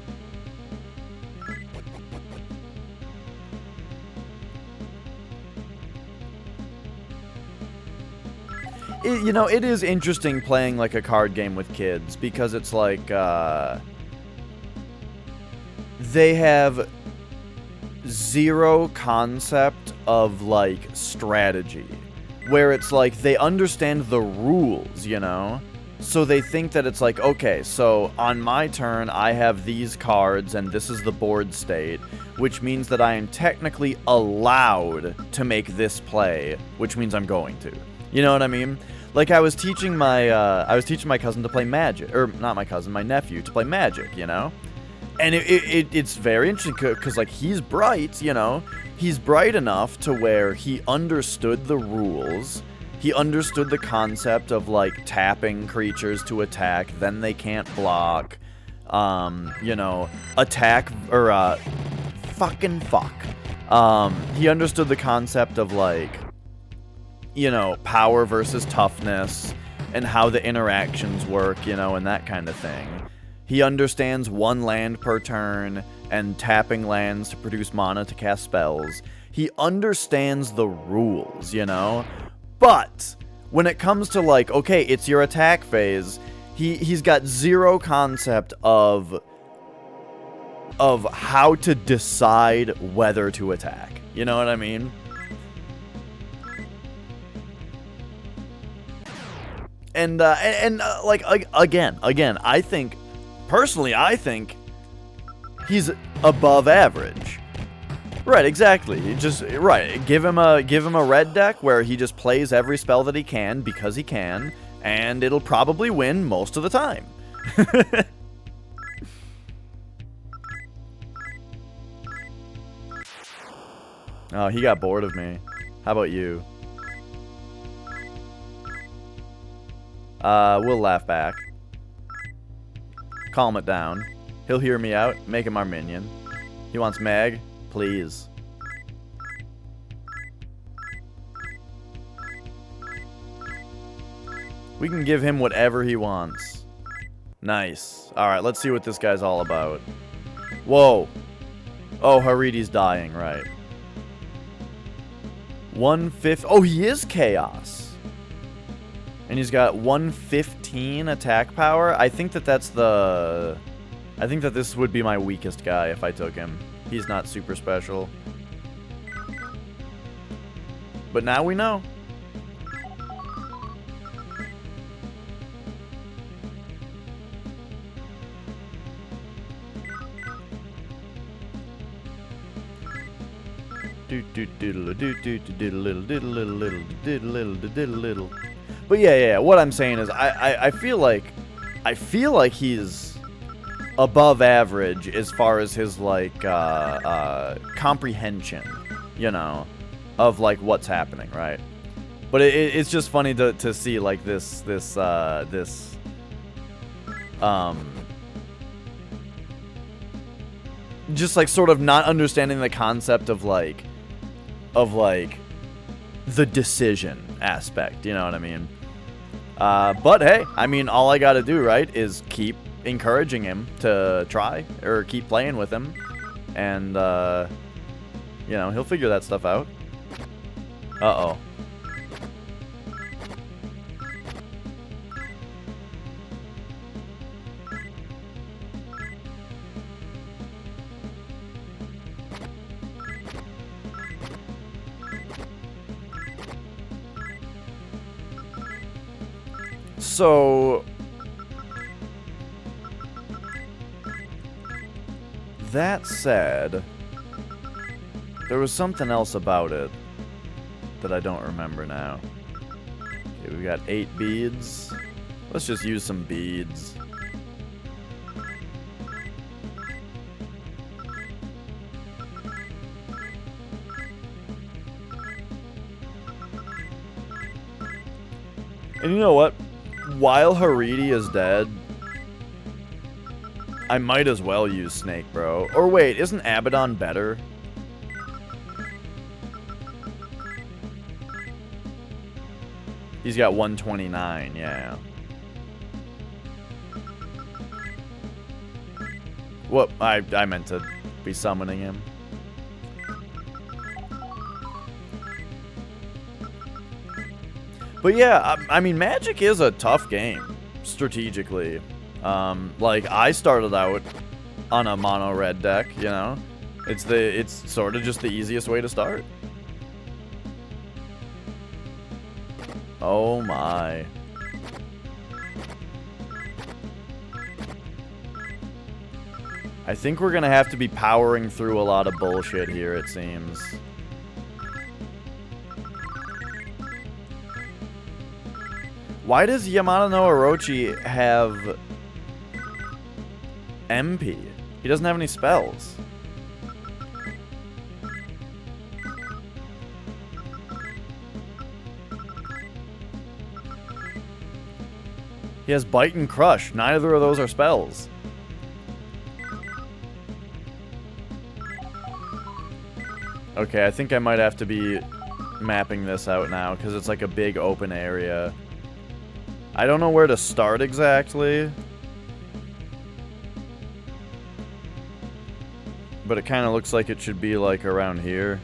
Speaker 1: You know, it is interesting playing like a card game with kids because it's like they have zero concept of like strategy, where it's like they understand the rules, you know? So they think that it's like, okay, so on my turn I have these cards and this is the board state, which means that I am technically allowed to make this play, which means I'm going to. You know what I mean? Like I was teaching my cousin to play Magic, or not my cousin, my nephew to play Magic, you know? And it's very interesting because like he's bright, you know? He's bright enough to where he understood the rules. He understood the concept of like tapping creatures to attack, then they can't block. You know, attack or fucking fuck. He understood the concept of like, you know, power versus toughness and how the interactions work, you know, and that kind of thing. He understands one land per turn and tapping lands to produce mana to cast spells. He understands the rules, you know? But when it comes to like, okay, it's your attack phase, he's got zero concept of how to decide whether to attack. You know what I mean? And like again, I think personally, I think he's above average. Right, exactly. Just right. Give him a red deck where he just plays every spell that he can because he can, and it'll probably win most of the time. Oh, he got bored of me. How about you? We'll laugh back. Calm it down. He'll hear me out. Make him our minion. He wants Meg? Please. We can give him whatever he wants. Nice. Alright, let's see what this guy's all about. Whoa. Oh, Haridi's dying, right. 1/5. Oh, he is Chaos. And he's got 115 attack power. I think that that's the... I think that this would be my weakest guy if I took him. He's not super special. But now we know. But yeah, what I'm saying is I feel like he's above average as far as his like comprehension, you know, of like what's happening, right? But it's just funny to see like this just like sort of not understanding the concept of like the decision aspect, you know what I mean? But hey, I mean, all I gotta do, right, is keep encouraging him to try, or keep playing with him, and, you know, he'll figure that stuff out. Uh-oh. So, that said, there was something else about it that I don't remember now. Okay, we got 8 beads. Let's just use some beads. And you know what? While Haridi is dead, I might as well use Snake, bro. Or wait, isn't Abaddon better? He's got 129, yeah. What? I meant to be summoning him. But yeah, I mean, Magic is a tough game, strategically. Like, I started out on a mono red deck, you know? It's sort of just the easiest way to start. Oh my. I think we're gonna have to be powering through a lot of bullshit here, it seems. Why does Yamada no Orochi have MP? He doesn't have any spells. He has Bite and Crush. Neither of those are spells. Okay, I think I might have to be mapping this out now, because it's like a big open area. I don't know where to start exactly. But it kind of looks like it should be like around here.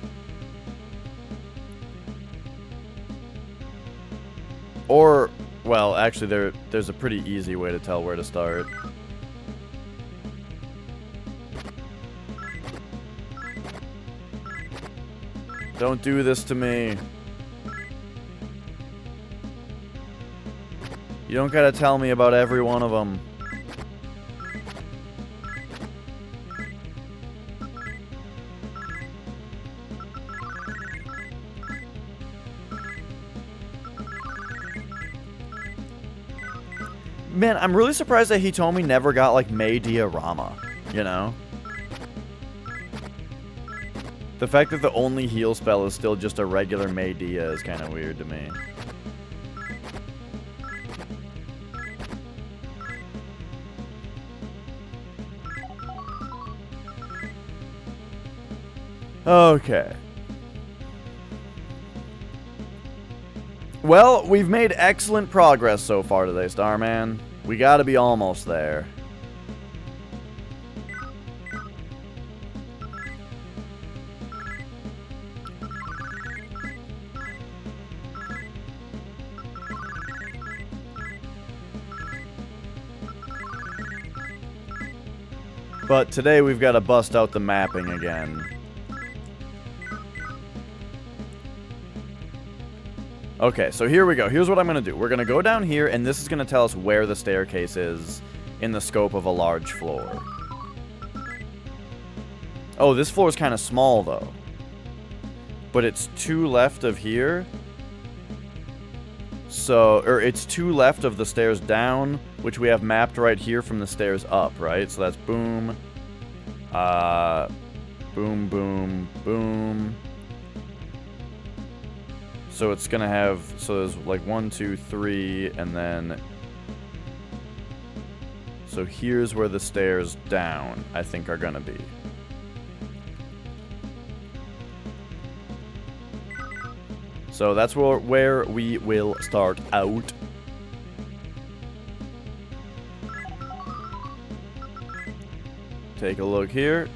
Speaker 1: Or, well, actually there's a pretty easy way to tell where to start. Don't do this to me. You don't gotta tell me about every one of them. Man, I'm really surprised that Hitomi never got, like, Mei Diorama, you know? The fact that the only heal spell is still just a regular Mei Dia is kind of weird to me. Okay. Well, we've made excellent progress so far today, Starman. We gotta be almost there. But today we've got to bust out the mapping again. Okay, so here we go. Here's what I'm going to do. We're going to go down here, and this is going to tell us where the staircase is in the scope of a large floor. Oh, this floor is kind of small, though. But it's 2 left of here. So, or it's 2 left of the stairs down, which we have mapped right here from the stairs up, right? So that's boom. Boom, boom, boom. So it's gonna have, so there's like 1, 2, 3, and then, so here's where the stairs down, I think, are gonna be. So that's where we will start out. Take a look here.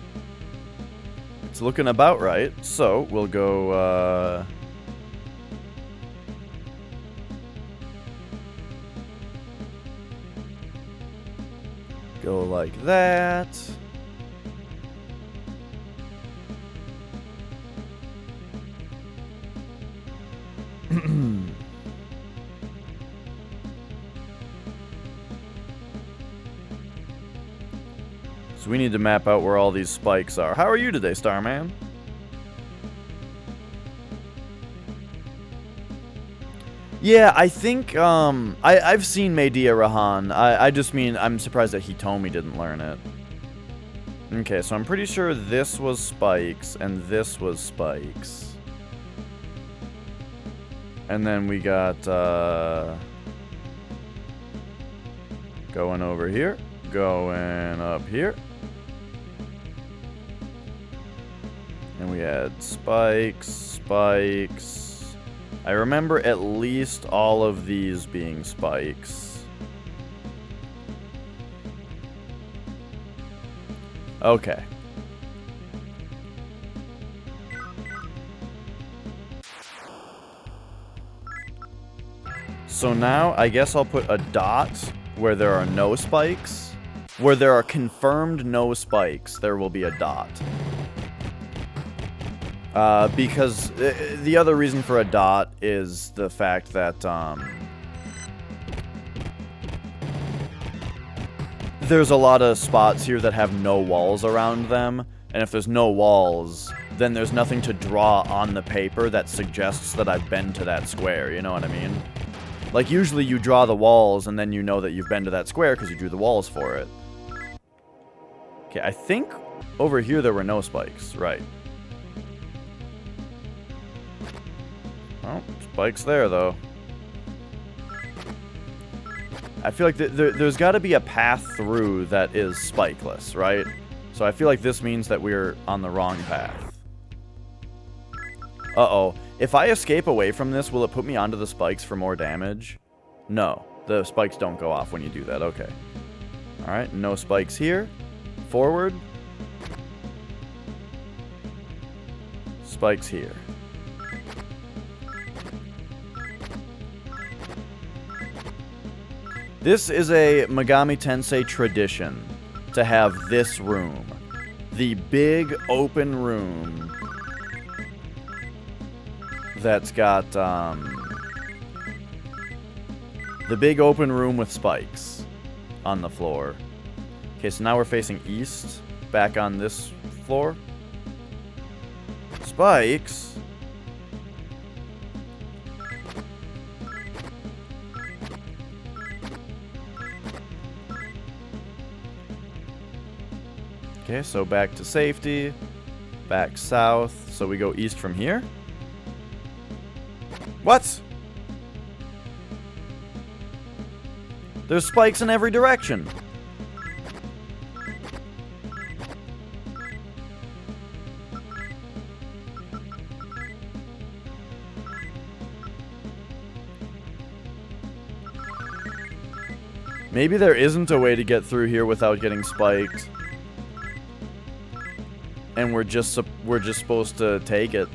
Speaker 1: It's looking about right, so we'll go, go like that. So we need to map out where all these spikes are. How are you today, Starman? Yeah, I think, I've seen Medea Rahan. I just mean, I'm surprised that Hitomi didn't learn it. Okay, so I'm pretty sure this was spikes, and this was spikes. And then we got, going over here, going up here. And we had spikes, spikes. I remember at least all of these being spikes. Okay. So now, I guess I'll put a dot where there are no spikes. Where there are confirmed no spikes, there will be a dot. Because the other reason for a dot is the fact that, there's a lot of spots here that have no walls around them, and if there's no walls, then there's nothing to draw on the paper that suggests that I've been to that square, you know what I mean? Like, usually you draw the walls, and then you know that you've been to that square because you drew the walls for it. Okay, I think over here there were no spikes, right. Well, spikes there, though. I feel like there's got to be a path through that is spikeless, right? So I feel like this means that we're on the wrong path. Uh-oh. If I escape away from this, will it put me onto the spikes for more damage? No. The spikes don't go off when you do that. Okay. Alright, no spikes here. Forward. Spikes here. This is a Megami Tensei tradition to have this room. The big open room that's got, the big open room with spikes on the floor. Okay, so now we're facing east, back on this floor. Spikes? Okay, so back to safety, back south, so we go east from here. What? There's spikes in every direction. Maybe there isn't a way to get through here without getting spiked. And we're just supposed to take it.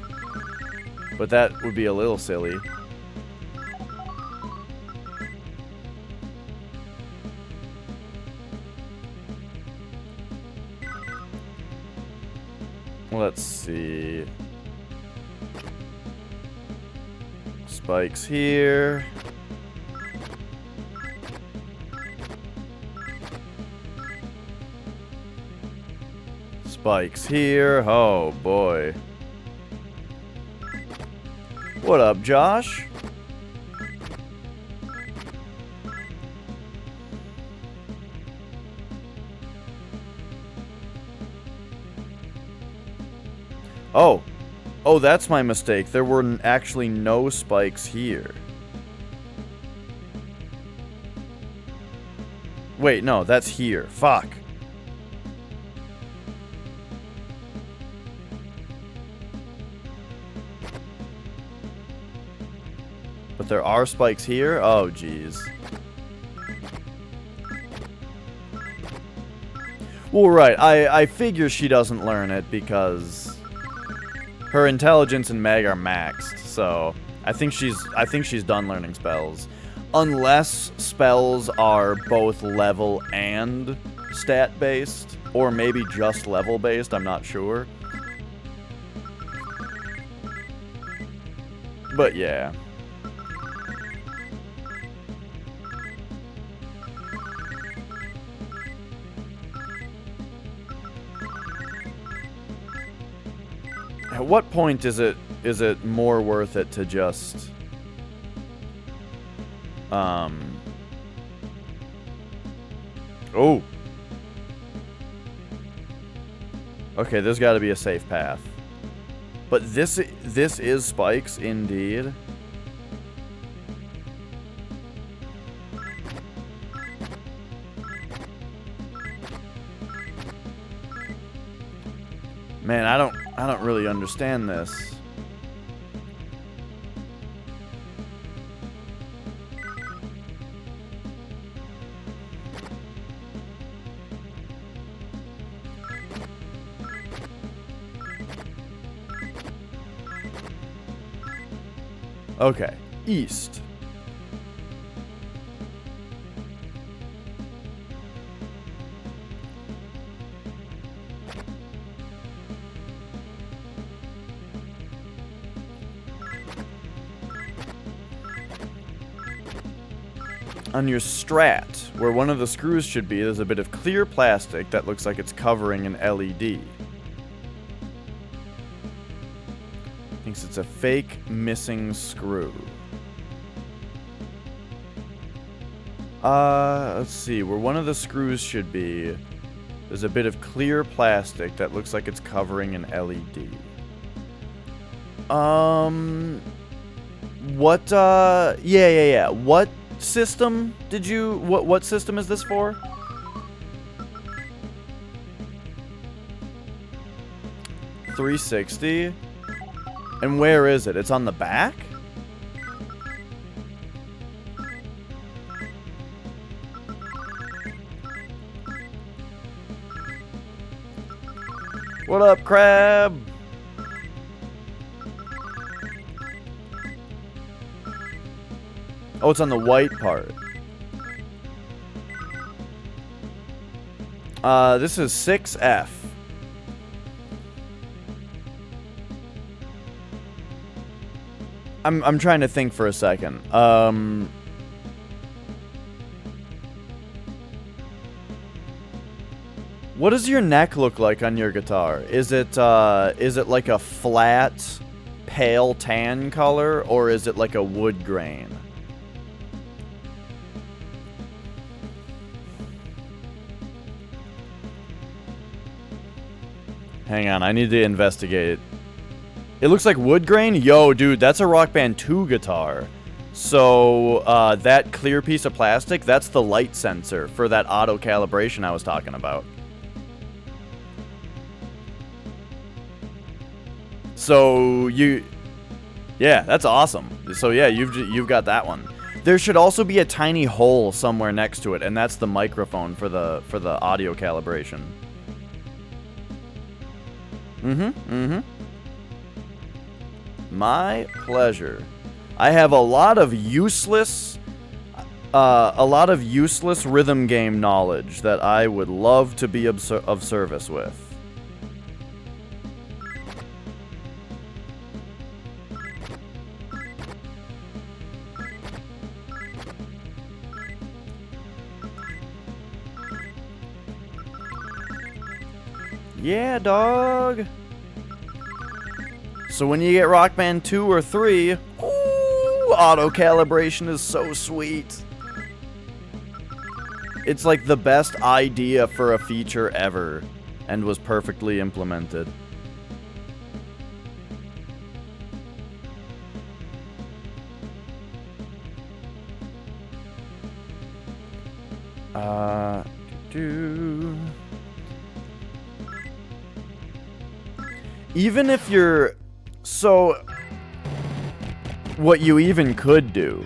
Speaker 1: But that would be a little silly. Let's see. Spikes here. Spikes here. Oh boy. What up, Josh? Oh. Oh, that's my mistake. There were actually no spikes here. Wait, no, that's here. Fuck. But there are spikes here? Oh, jeez. Well, right. I figure she doesn't learn it because her intelligence and Meg are maxed, so I think she's done learning spells. Unless spells are both level and stat-based, or maybe just level-based, I'm not sure. But yeah. At what point is it more worth it to just oh. Okay, there's got to be a safe path. But this is spikes indeed. Man, I don't really understand this. Okay, east. On your strat, where one of the screws should be, there's a bit of clear plastic that looks like it's covering an LED. Thinks it's a fake missing screw. Let's see, where one of the screws should be, there's a bit of clear plastic that looks like it's covering an LED. Yeah. What system did you, what system is this for? $360. And where is it? It's on the back? What up, Crab? Oh, it's on the white part. This is 6F. I'm trying to think for a second. What does your neck look like on your guitar? Is it like a flat, pale tan color, or is it like a wood grain? Hang on, I need to investigate. It looks like wood grain? Yo, dude, that's a Rock Band 2 guitar. So, that clear piece of plastic, that's the light sensor for that auto calibration I was talking about. So, yeah, that's awesome. So, yeah, you've got that one. There should also be a tiny hole somewhere next to it, and that's the microphone for the audio calibration. My pleasure. I have a lot of useless rhythm game knowledge that I would love to be of service with. Yeah, dog. So when you get Rock Band 2 or 3, ooh, auto calibration is so sweet. It's like the best idea for a feature ever, and was perfectly implemented. Even if you're... So, what you even could do,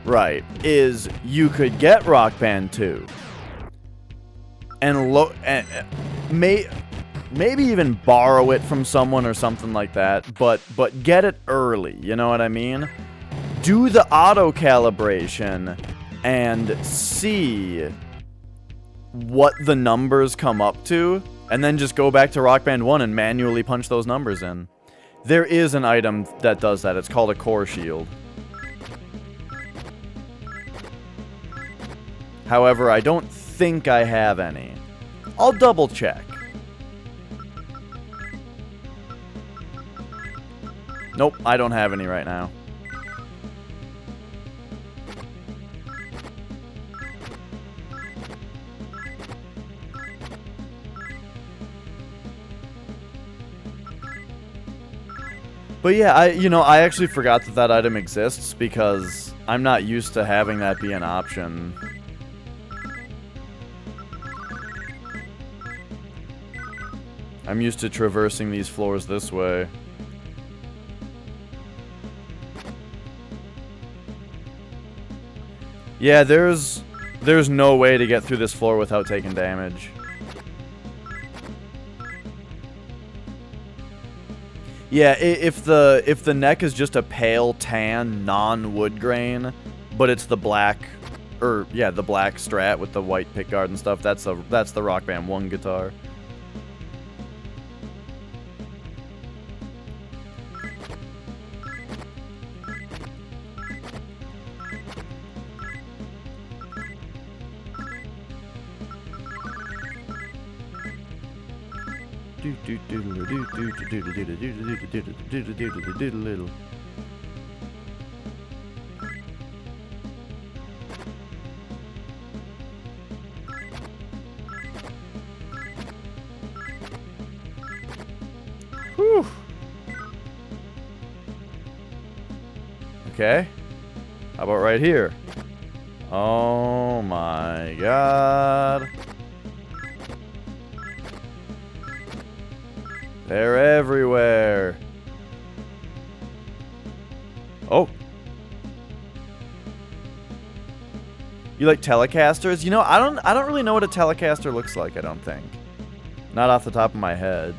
Speaker 1: right, is you could get Rock Band 2 and maybe even borrow it from someone or something like that, but get it early, you know what I mean? Do the auto calibration and see what the numbers come up to, and then just go back to Rock Band 1 and manually punch those numbers in. There is an item that does that. It's called a core shield. However, I don't think I have any. I'll double check. Nope, I don't have any right now. But yeah, I actually forgot that item exists because I'm not used to having that be an option. I'm used to traversing these floors this way. Yeah, there's no way to get through this floor without taking damage. Yeah, if the neck is just a pale tan non-wood grain, but it's the black, the black Strat with the white pickguard and stuff, that's the Rock Band 1 guitar. Whew. Okay. How about right here? Oh my god. They're everywhere. Oh. You like Telecasters? You know, I don't really know what a Telecaster looks like, I don't think. Not off the top of my head.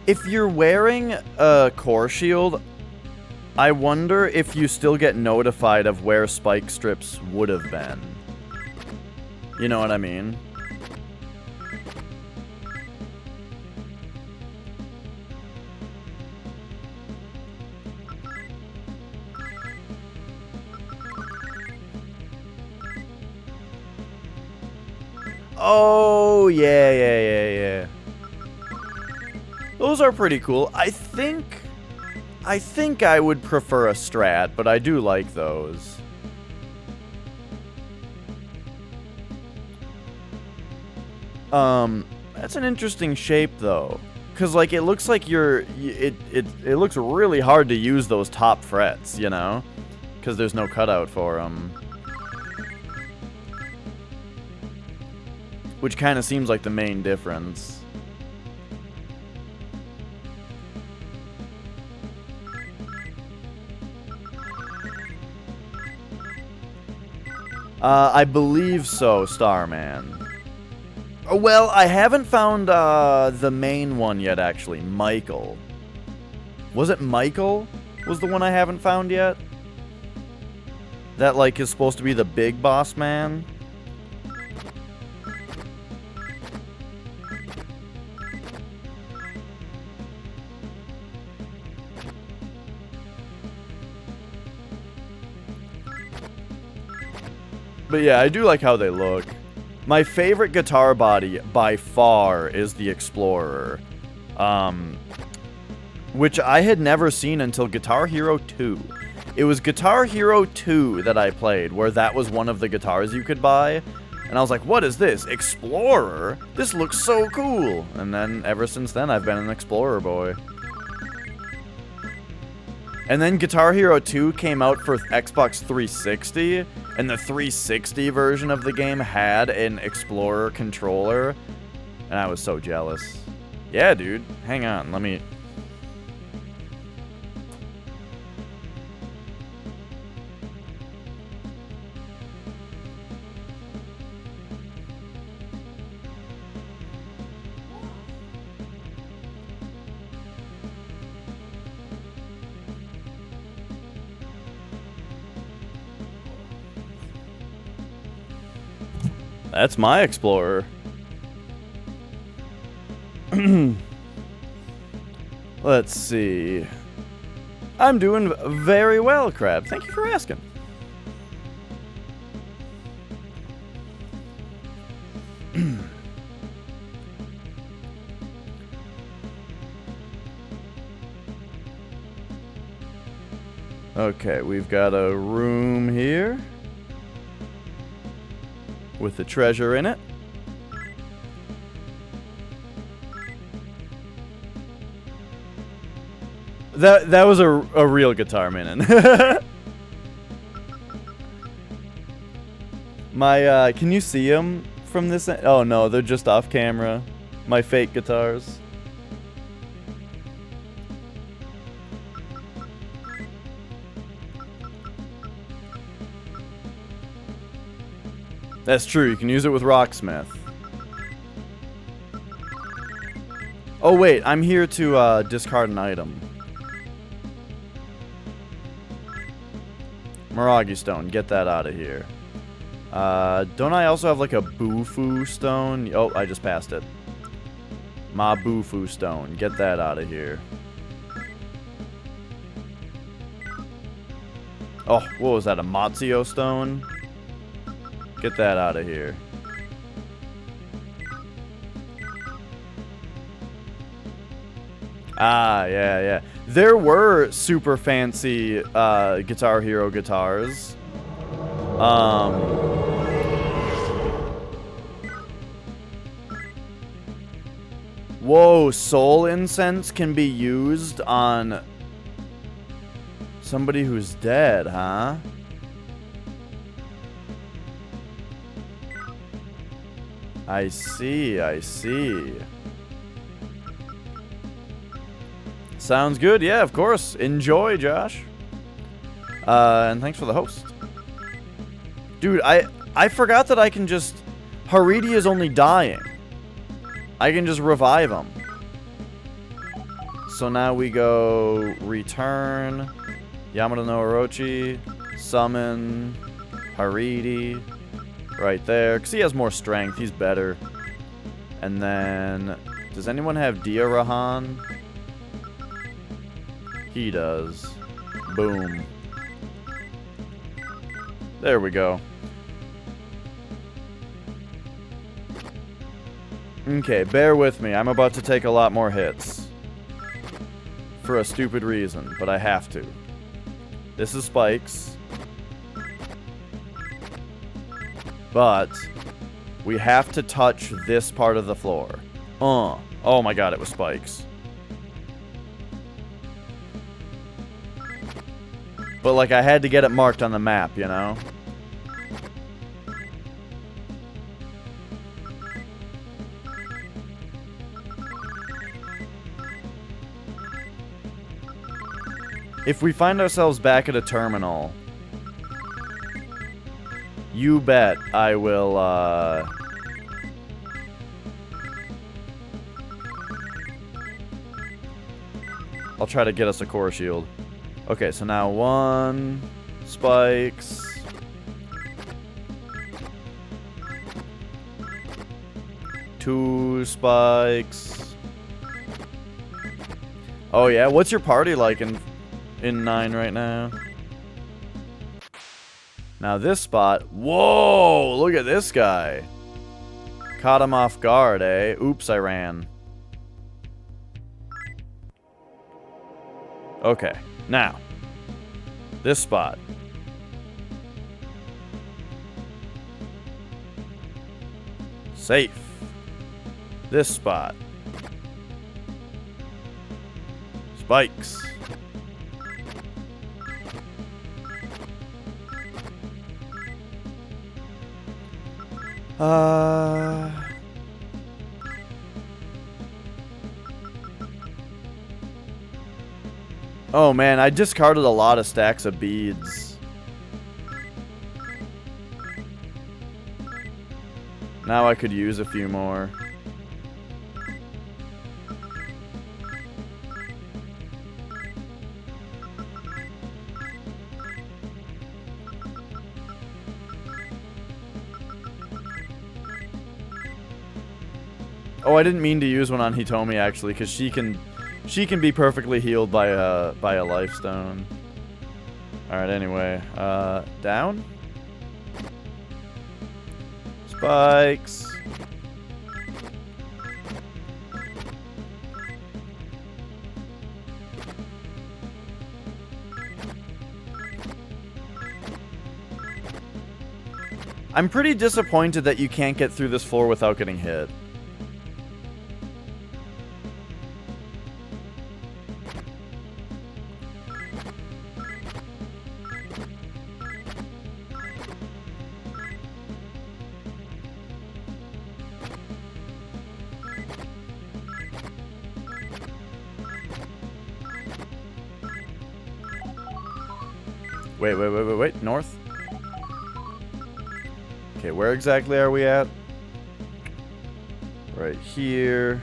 Speaker 1: If you're wearing a core shield, I wonder if you still get notified of where spike strips would have been. You know what I mean? Oh, yeah. Those are pretty cool. I think I would prefer a Strat, but I do like those. That's an interesting shape though, cause like it looks like it looks really hard to use those top frets, you know, cause there's no cutout for them. which kind of seems like the main difference. I believe so, Starman. Well, I haven't found the main one yet, actually. Michael. Was it Michael? Was the one I haven't found yet? That, like, is supposed to be the big boss man? But yeah, I do like how they look. My favorite guitar body, by far, is the Explorer. Which I had never seen until Guitar Hero 2. It was Guitar Hero 2 that I played, where that was one of the guitars you could buy. And I was like, what is this? Explorer? This looks so cool! And then, ever since then, I've been an Explorer boy. And then Guitar Hero 2 came out for Xbox 360, and the 360 version of the game had an Explorer controller, and I was so jealous. Yeah, dude. Hang on, let me... That's my Explorer. Let's see. I'm doing very well, Crab. Thank you for asking. Okay, we've got a room here with the treasure in it. That was a real guitar minin. My can you see them from this? Oh no, they're just off camera. My fake guitars. That's true, you can use it with Rocksmith. Oh wait, I'm here to discard an item. Miragi Stone, get that out of here. Don't I also have like a Bufu Stone? Oh, I just passed it. Ma Bufu Stone, get that out of here. Oh, what was that, a Mazio Stone? Get that out of here. Ah, yeah, yeah. There were super fancy Guitar Hero guitars. Whoa, soul incense can be used on somebody who's dead, huh? I see, I see. Sounds good, yeah, of course. Enjoy, Josh. And thanks for the host. Dude, I forgot that I can just... Haridi is only dying. I can just revive him. So now we go... Return. Yamada no Orochi. Summon. Haridi. Right there. Because he has more strength. He's better. And then... Does anyone have Dia Rahan? He does. Boom. There we go. Okay, bear with me. I'm about to take a lot more hits. For a stupid reason, but I have to. This is spikes. But we have to touch this part of the floor. Oh my god, it was spikes. But like I had to get it marked on the map, you know? if we find ourselves back at a terminal, you bet I will, I'll try to get us a core shield. Okay, so now 1 spikes. 2 spikes. Oh yeah, what's your party like in 9 right now? Now this spot, whoa, look at this guy. Caught him off guard, eh? Oops, I ran. Okay, now, this spot. Safe. This spot. Spikes. Oh man, I discarded a lot of stacks of beads. Now I could use a few more. Oh, I didn't mean to use one on Hitomi actually, because she can be perfectly healed by a life stone. All right, anyway, down. Spikes. I'm pretty disappointed that you can't get through this floor without getting hit. Wait, north? Okay, where exactly are we at? Right here.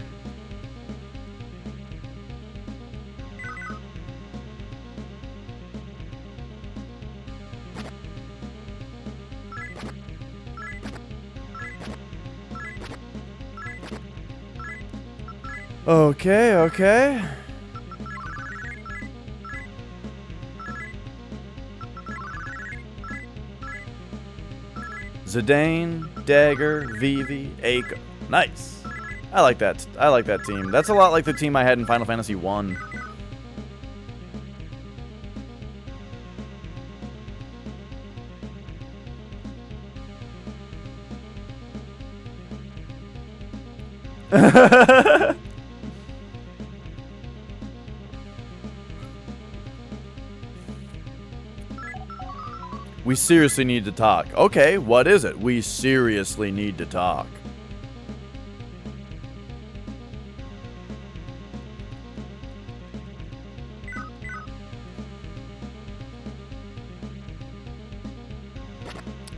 Speaker 1: Okay. Zidane, Dagger, Vivi, Aiko. Nice. I like that. I like that team. That's a lot like the team I had in Final Fantasy 1. We seriously need to talk. Okay, what is it? We seriously need to talk.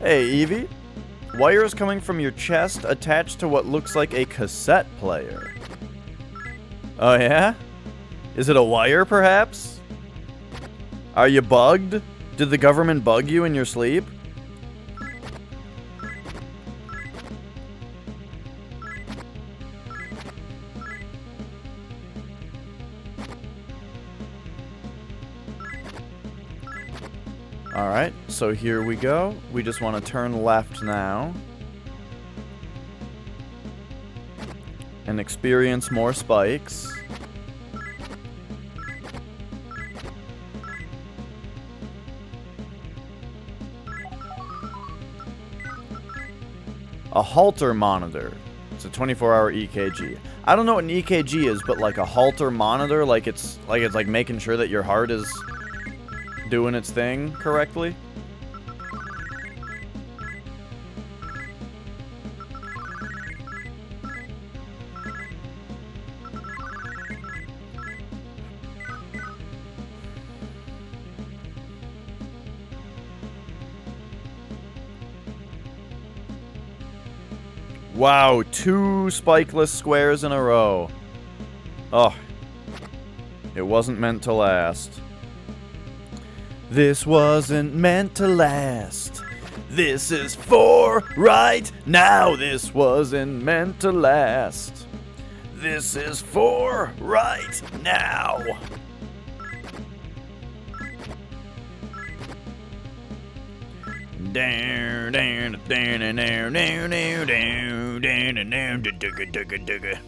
Speaker 1: Hey, Evie. Wires coming from your chest attached to what looks like a cassette player. Oh, yeah? Is it a wire, perhaps? Are you bugged? Did the government bug you in your sleep? Alright, so here we go. We just want to turn left now. And experience more spikes. A halter monitor. It's a 24-hour EKG. I don't know what an EKG is, but like a halter monitor, like it's making sure that your heart is doing its thing correctly. Wow, 2 spikeless squares in a row. Oh. It wasn't meant to last. This wasn't meant to last. This is for right now. This wasn't meant to last. This is for right now. Down, down, down, down, down, down, down, down, down, down.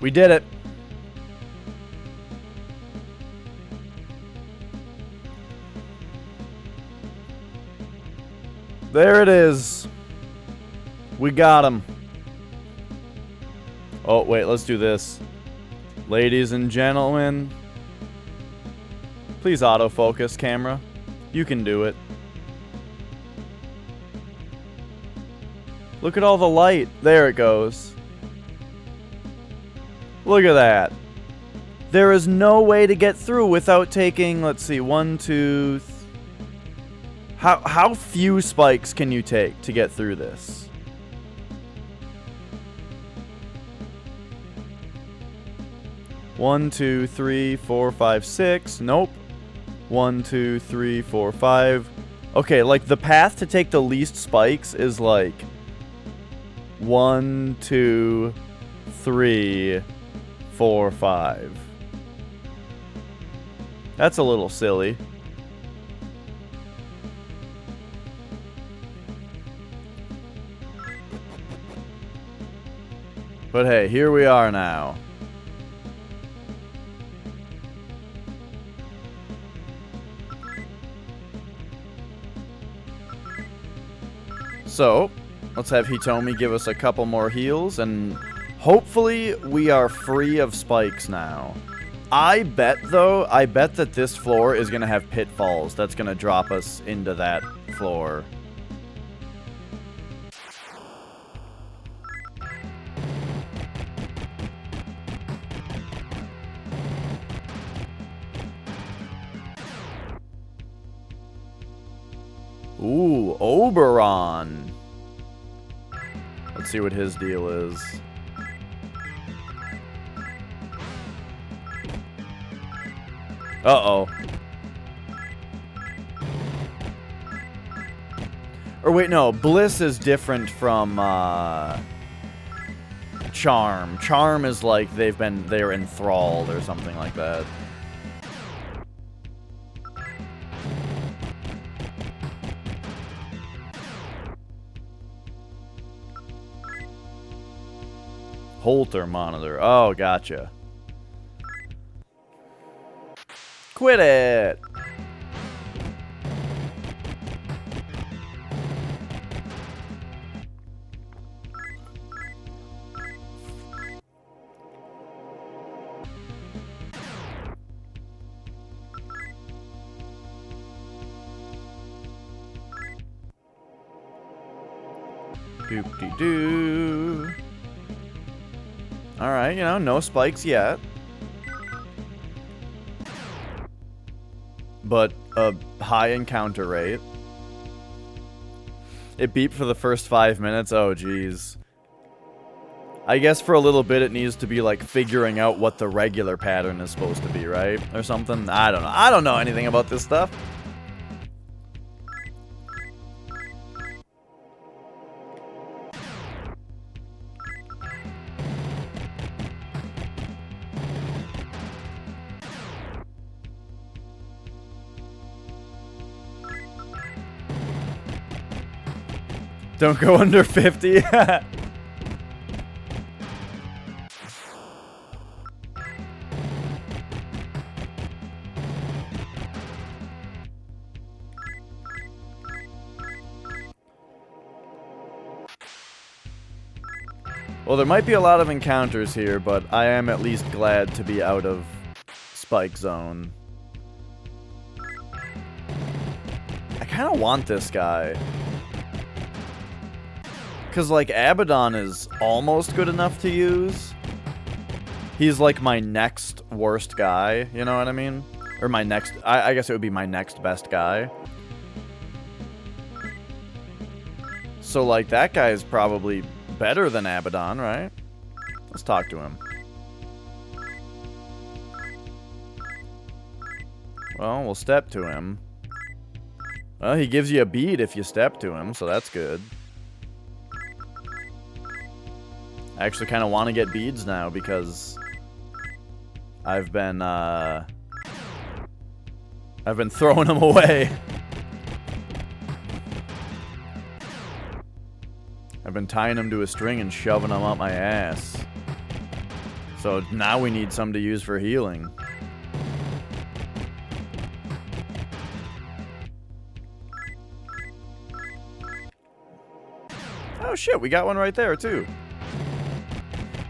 Speaker 1: We did it. There it is. We got him. Oh, wait, let's do this. Ladies and gentlemen. Please autofocus, camera. You can do it. Look at all the light. There it goes. Look at that. There is no way to get through without taking, let's see, 1, 2... How few spikes can you take to get through this? One, 2, 3, 4, 5, 6. Nope. 1, 2, 3, 4, 5. Okay, like the path to take the least spikes is like 1, 2, 3, 4, 5. That's a little silly. But hey, here we are now. So, let's have Hitomi give us a couple more heals, and hopefully we are free of spikes now. I bet that this floor is going to have pitfalls. That's going to drop us into that floor. Ooh, Oberon. Let's see what his deal is. Uh-oh. Or wait, no. Bliss is different from, Charm. Charm is like they're enthralled or something like that. Holter monitor. Oh, gotcha. Quit it! Doop-de-doo. Alright, you know, no spikes yet. But a high encounter rate. It beeped for the first 5 minutes. Oh, jeez. I guess for a little bit it needs to be, like, figuring out what the regular pattern is supposed to be, right? Or something? I don't know. I don't know anything about this stuff. Don't go under 50. Well, there might be a lot of encounters here, but I am at least glad to be out of Spike Zone. I kind of want this guy. Because, like, Abaddon is almost good enough to use. He's, like, my next worst guy, you know what I mean? Or my next... I guess it would be my next best guy. So, like, that guy is probably better than Abaddon, right? Let's talk to him. Well, we'll step to him. Well, he gives you a bead if you step to him, so that's good. I actually kind of want to get beads now because I've been throwing them away. I've been tying them to a string and shoving them up my ass. So now we need some to use for healing. Oh shit, we got one right there too.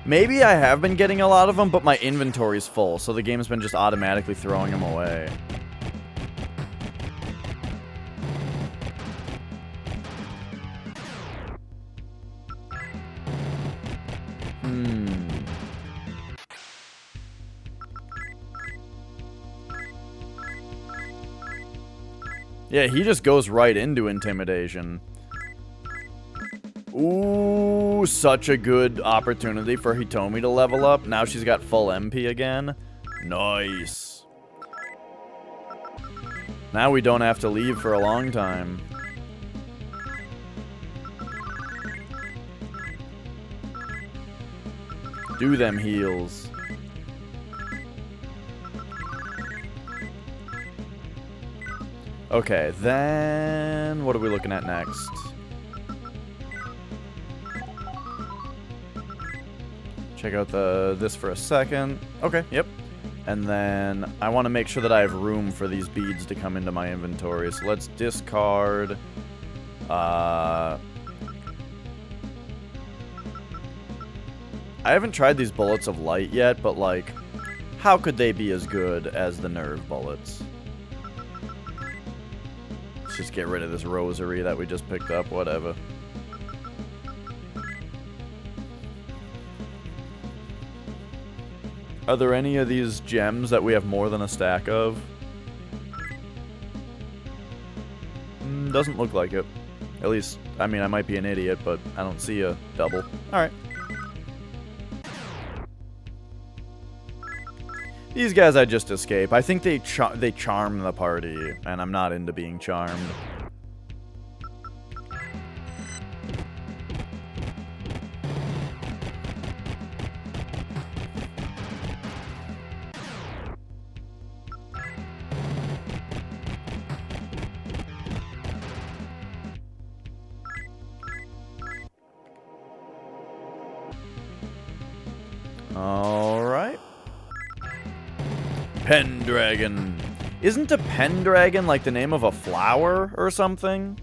Speaker 1: Maybe I have been getting a lot of them, but my inventory's full, so the game's been just automatically throwing them away. Yeah, he just goes right into intimidation. Ooh, such a good opportunity for Hitomi to level up. Now she's got full MP again. Nice. Now we don't have to leave for a long time. Do them heals. Okay, then what are we looking at next? Check out this for a second. Okay, yep. And then I want to make sure that I have room for these beads to come into my inventory. So let's discard. I haven't tried these bullets of light yet, but like, how could they be as good as the nerve bullets? Let's just get rid of this rosary that we just picked up, whatever. Are there any of these gems that we have more than a stack of? Doesn't look like it. At least, I mean, I might be an idiot, but I don't see a double. Alright. These guys I just escape. I think they charm the party, and I'm not into being charmed. Alright. Pendragon. Isn't a Pendragon like the name of a flower or something?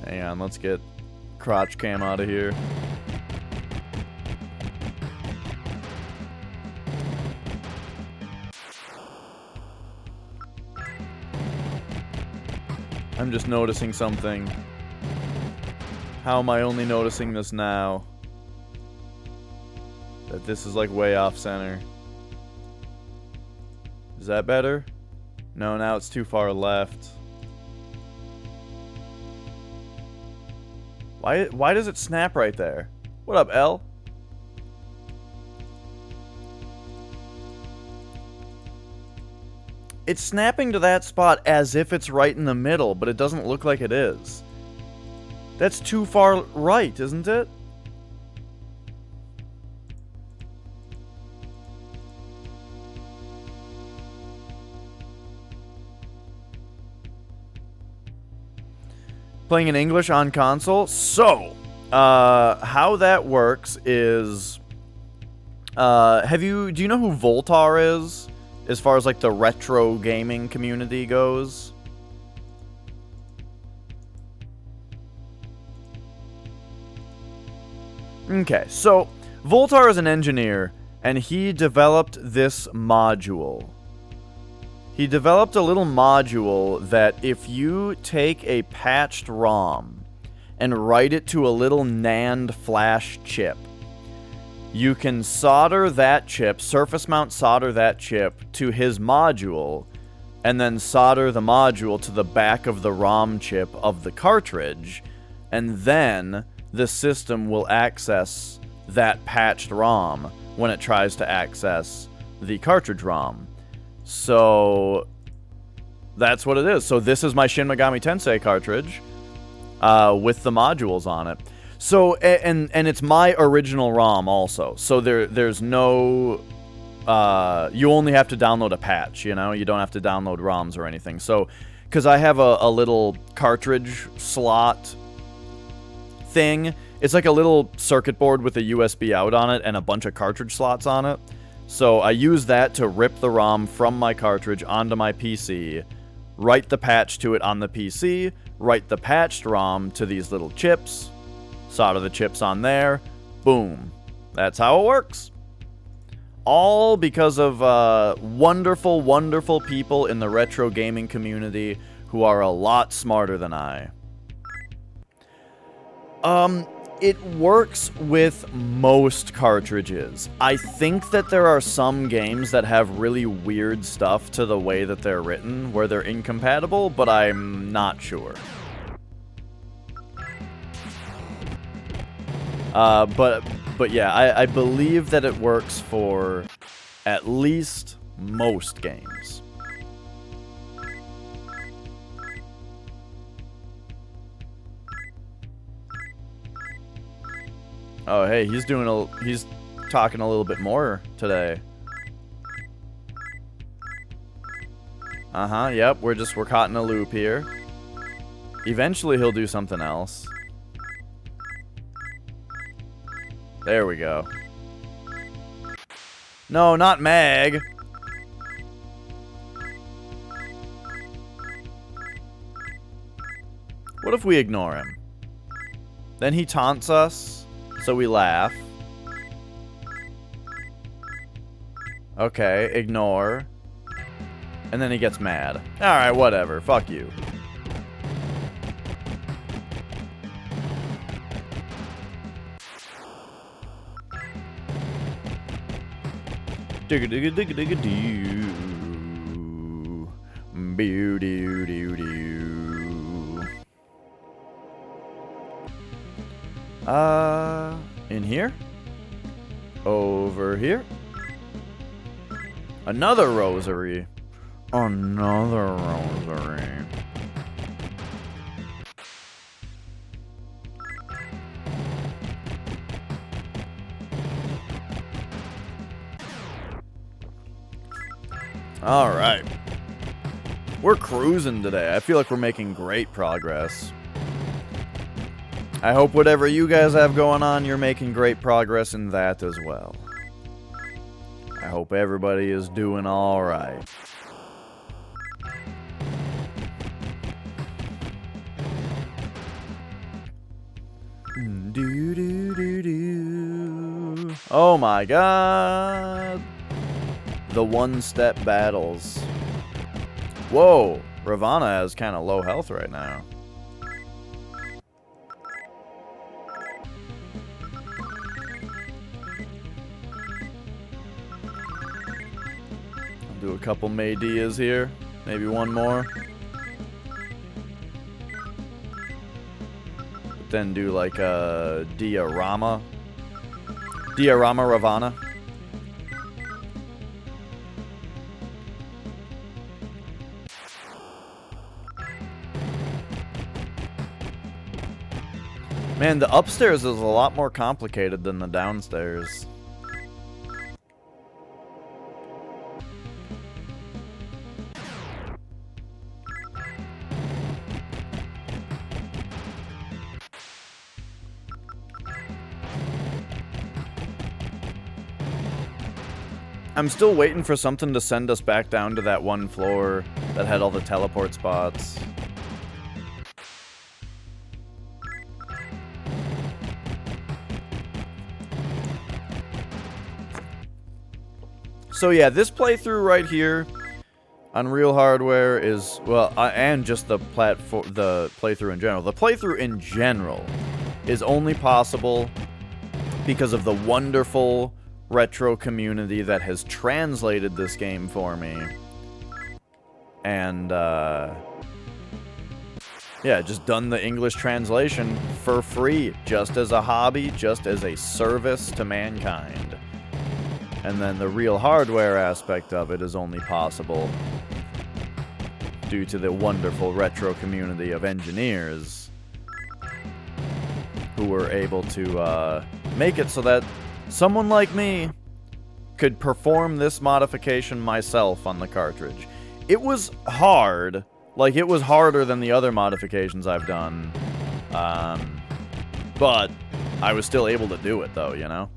Speaker 1: Hang on, let's get crotch cam out of here. I'm just noticing something. How am I only noticing this now? That this is like way off center. Is that better? No, now it's too far left. Why does it snap right there? What up, L? It's snapping to that spot as if it's right in the middle, but it doesn't look like it is. That's too far right, isn't it? Playing in English on console. So, how that works is, do you know who Voltar is? as far as like the retro gaming community goes. Okay, so Voltar is an engineer, and he developed this module. He developed a little module that if you take a patched ROM and write it to a little NAND flash chip, you can solder that chip, surface mount solder that chip to his module, and then solder the module to the back of the ROM chip of the cartridge, and then the system will access that patched ROM when it tries to access the cartridge ROM. So that's what it is. So this is my Shin Megami Tensei cartridge with the modules on it. So, and it's my original ROM also. So there's no, you only have to download a patch, you know? You don't have to download ROMs or anything. So, because I have a little cartridge slot thing. It's like a little circuit board with a USB out on it and a bunch of cartridge slots on it. So I use that to rip the ROM from my cartridge onto my PC, write the patch to it on the PC, write the patched ROM to these little chips, solder the chips on there, boom. That's how it works. All because of wonderful, wonderful people in the retro gaming community who are a lot smarter than I. It works with most cartridges. I think that there are some games that have really weird stuff to the way that they're written, where they're incompatible, but I'm not sure. But yeah, I believe that it works for at least most games. Oh, hey, he's talking a little bit more today. Uh-huh, yep, we're caught in a loop here. Eventually he'll do something else. There we go. No, not Mag. What if we ignore him? Then he taunts us. So we laugh. Okay, ignore. And then he gets mad. Alright, whatever. Fuck you. Digga-digga-digga-digga-doo. Boo-doo-doo-doo. In here? Over here? Another rosary. Another rosary. Alright. We're cruising today. I feel like we're making great progress. I hope whatever you guys have going on, you're making great progress in that as well. I hope everybody is doing alright. Oh my god. The one-step battles. Whoa, Ravana has kind of low health right now. Do a couple Maydias here. Maybe one more. But then do like a Diorama. Diorama Ravana. Man, the upstairs is a lot more complicated than the downstairs. I'm still waiting for something to send us back down to that one floor that had all the teleport spots. So yeah, this playthrough right here on real hardware is, well, and just the playthrough in general. The playthrough in general is only possible because of the wonderful retro community that has translated this game for me. And, yeah, just done the English translation for free, just as a hobby, just as a service to mankind. And then the real hardware aspect of it is only possible due to the wonderful retro community of engineers who were able to make it so that someone like me could perform this modification myself on the cartridge. It was hard. Like, it was harder than the other modifications I've done. But I was still able to do it, though, you know?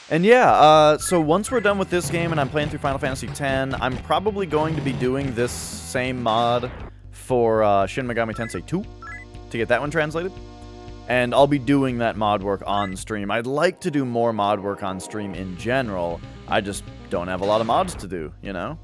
Speaker 1: And yeah, so once we're done with this game and I'm playing through Final Fantasy X, I'm probably going to be doing this same mod for Shin Megami Tensei 2 to get that one translated. And I'll be doing that mod work on stream. I'd like to do more mod work on stream in general. I just don't have a lot of mods to do, you know?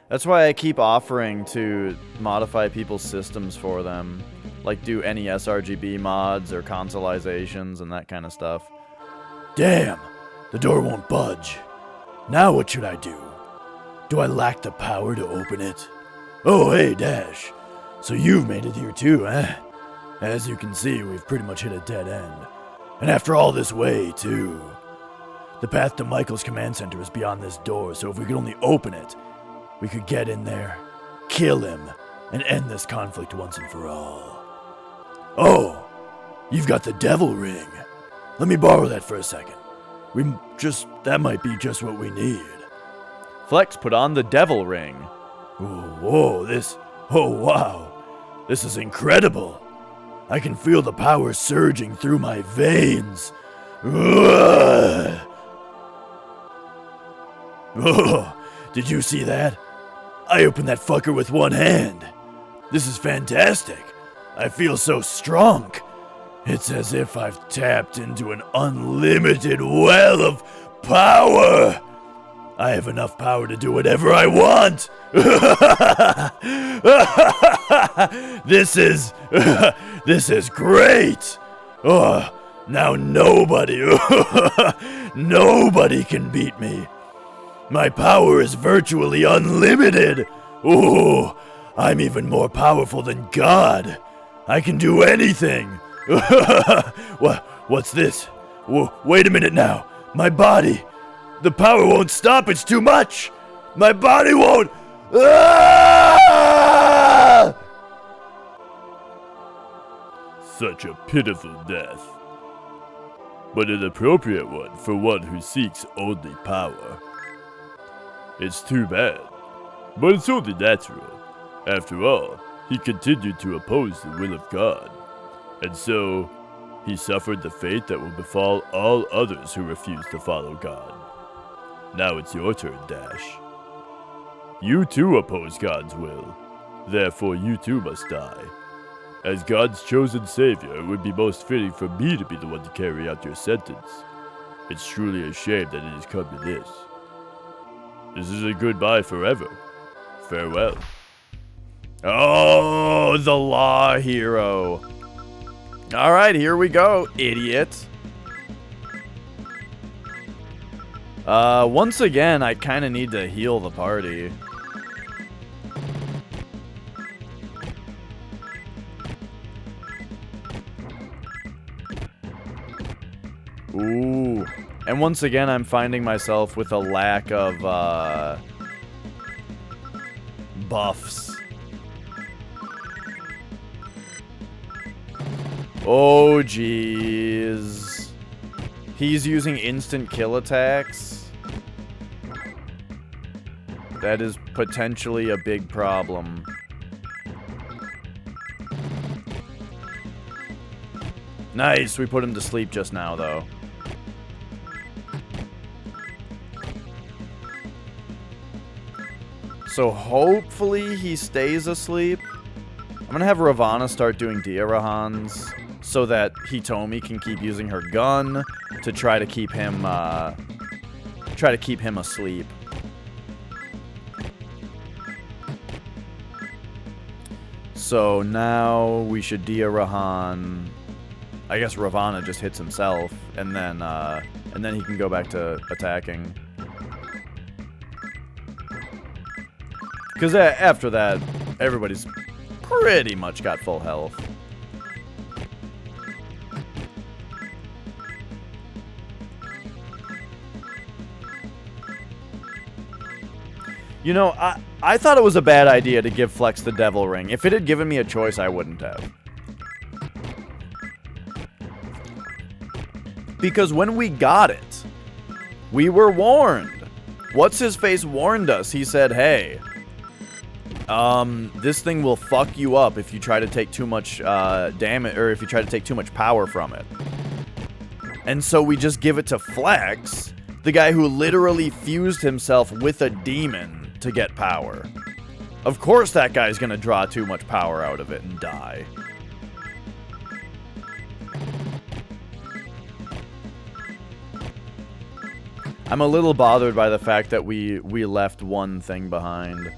Speaker 1: That's why I keep offering to modify people's systems for them. Like do NES RGB mods or consoleizations and that kind of stuff.
Speaker 2: Damn, the door won't budge. Now what should I do? Do I lack the power to open it? Oh, hey, Dash. So you've made it here too, eh? As you can see, we've pretty much hit a dead end. And after all this way, too. The path to Michael's command center is beyond this door, so if we could only open it, we could get in there, kill him, and end this conflict once and for all. Oh, you've got the devil ring. Let me borrow that for a second. That might be just what we need.
Speaker 1: Flex put on the devil ring.
Speaker 2: Oh wow, this is incredible. I can feel the power surging through my veins. Oh, did you see that? I opened that fucker with one hand. This is fantastic. I feel so strong. It's as if I've tapped into an unlimited well of power. I have enough power to do whatever I want. This is great. Oh, now nobody can beat me. My power is virtually unlimited. Ooh, I'm even more powerful than God. I can do anything. What's this? Wait a minute now. My body. The power won't stop. It's too much. My body won't. Ah!
Speaker 3: Such a pitiful death. But an appropriate one for one who seeks only power. It's too bad, but it's only natural. After all, he continued to oppose the will of God, and so he suffered the fate that will befall all others who refuse to follow God. Now it's your turn, Dash. You too oppose God's will, therefore you too must die. As God's chosen savior, it would be most fitting for me to be the one to carry out your sentence. It's truly a shame that it has come to this. This is a goodbye forever. Farewell.
Speaker 1: Oh, the law hero. Alright, here we go, idiot. Once again, I kind of need to heal the party. Ooh. And once again, I'm finding myself with a lack of, buffs. Oh, jeez. He's using instant kill attacks. That is potentially a big problem. Nice, we put him to sleep just now, though. So hopefully he stays asleep. I'm gonna have Ravana start doing Diarahans so that Hitomi can keep using her gun to try to keep him asleep. So now we should Diarahan. I guess Ravana just hits himself, and then he can go back to attacking. Because after that, everybody's pretty much got full health. You know, I thought it was a bad idea to give Flex the Devil Ring. If it had given me a choice, I wouldn't have. Because when we got it, we were warned. What's-his-face warned us. He said, hey, this thing will fuck you up if you try to take too much damage, or if you try to take too much power from it. And so we just give it to Flex, the guy who literally fused himself with a demon to get power. Of course that guy's gonna draw too much power out of it and die. I'm a little bothered by the fact that we left one thing behind.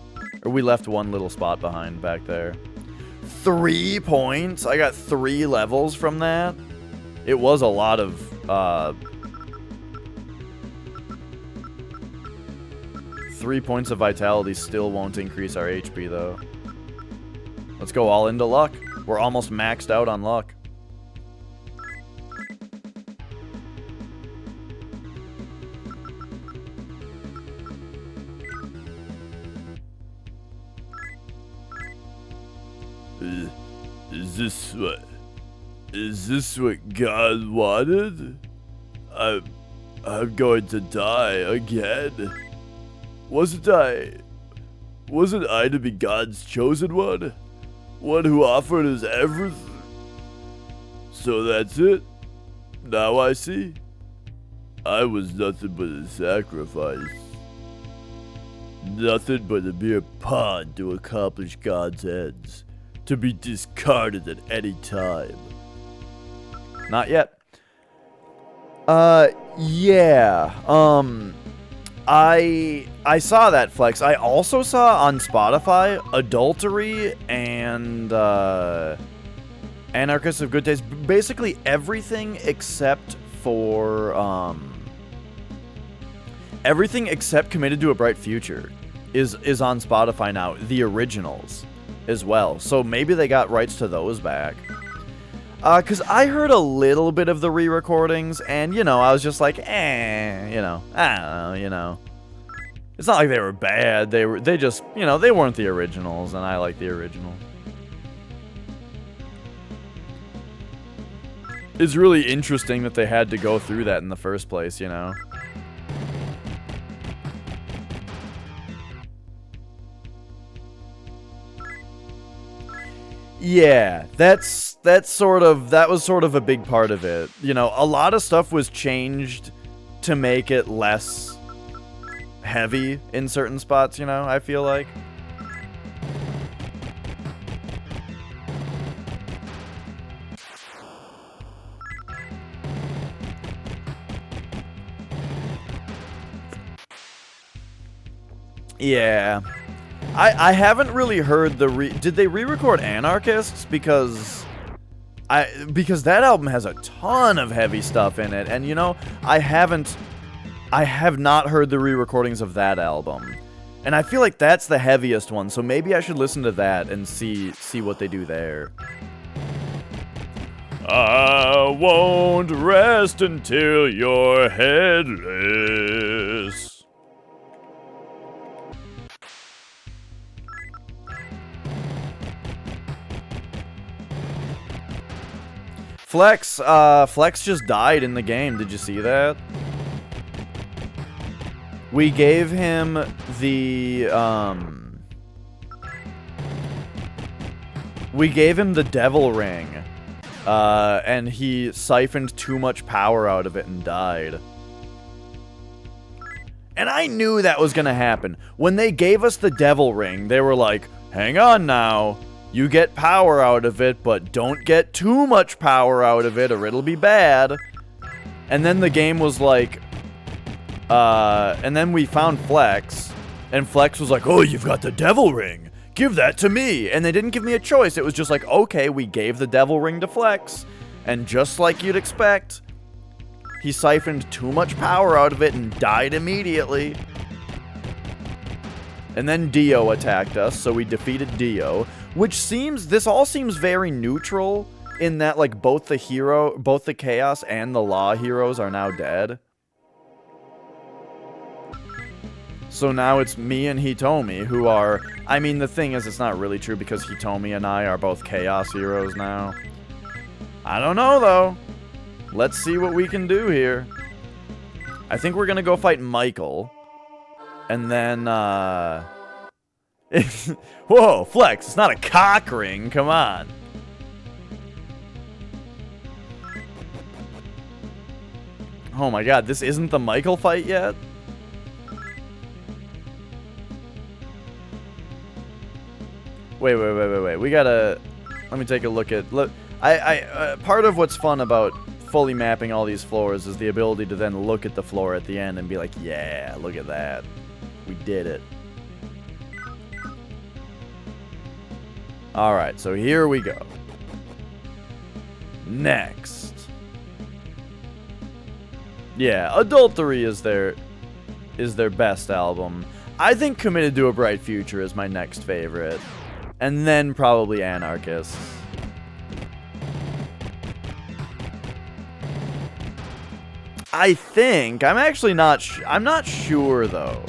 Speaker 1: Or we left one little spot behind back there. 3 points? I got 3 levels from that? It was a lot of, 3 points of vitality still won't increase our HP, though. Let's go all into luck. We're almost maxed out on luck.
Speaker 3: Is this what God wanted? I'm going to die again. Wasn't I to be God's chosen one? One who offered us everything? So that's it? Now I see. I was nothing but a sacrifice. Nothing but a mere pawn to accomplish God's ends. To be discarded at any time.
Speaker 1: Not yet. Yeah. I saw that, Flex. I also saw on Spotify Adultery and Anarchist of Good Taste. Basically everything except for everything except Committed to a Bright Future is on Spotify now. The originals as well. So maybe they got rights to those back. Because I heard a little bit of the re-recordings, and, you know, I was just like, you know, I don't know, you know. It's not like they were bad. They just, you know, they weren't the originals, and I like the original. It's really interesting that they had to go through that in the first place, you know. Yeah, that was sort of a big part of it. You know, a lot of stuff was changed to make it less heavy in certain spots, you know, I feel like. Yeah. I haven't really heard did they re-record Anarchists? Because that album has a ton of heavy stuff in it, and you know, I have not heard the re-recordings of that album. And I feel like that's the heaviest one, so maybe I should listen to that and see what they do there.
Speaker 3: I won't rest until you're headless.
Speaker 1: Flex just died in the game. Did you see that? We gave him the, devil ring. And he siphoned too much power out of it and died. And I knew that was gonna happen. When they gave us the devil ring, they were like, hang on now. You get power out of it, but don't get too much power out of it or it'll be bad. And then the game was like, and then we found Flex, and Flex was like, oh, you've got the devil ring. Give that to me. And they didn't give me a choice. It was just like, okay, we gave the devil ring to Flex. And just like you'd expect, he siphoned too much power out of it and died immediately. And then Dio attacked us, so we defeated Dio. Which this all seems very neutral in that, like, both the Chaos and the Law heroes are now dead. So now it's me and Hitomi who are... I mean, the thing is, it's not really true because Hitomi and I are both Chaos heroes now. I don't know, though. Let's see what we can do here. I think we're gonna go fight Michael. And then, whoa, Flex, it's not a cock ring, come on. Oh my god, this isn't the Michael fight yet? Wait, we gotta... Let me take a look at... part of what's fun about fully mapping all these floors is the ability to then look at the floor at the end and be like, yeah, look at that. We did it. Alright, so here we go. Next. Yeah, Adultery is their best album. I think Committed to a Bright Future is my next favorite. And then probably Anarchist. I think. I'm actually not I'm not sure, though.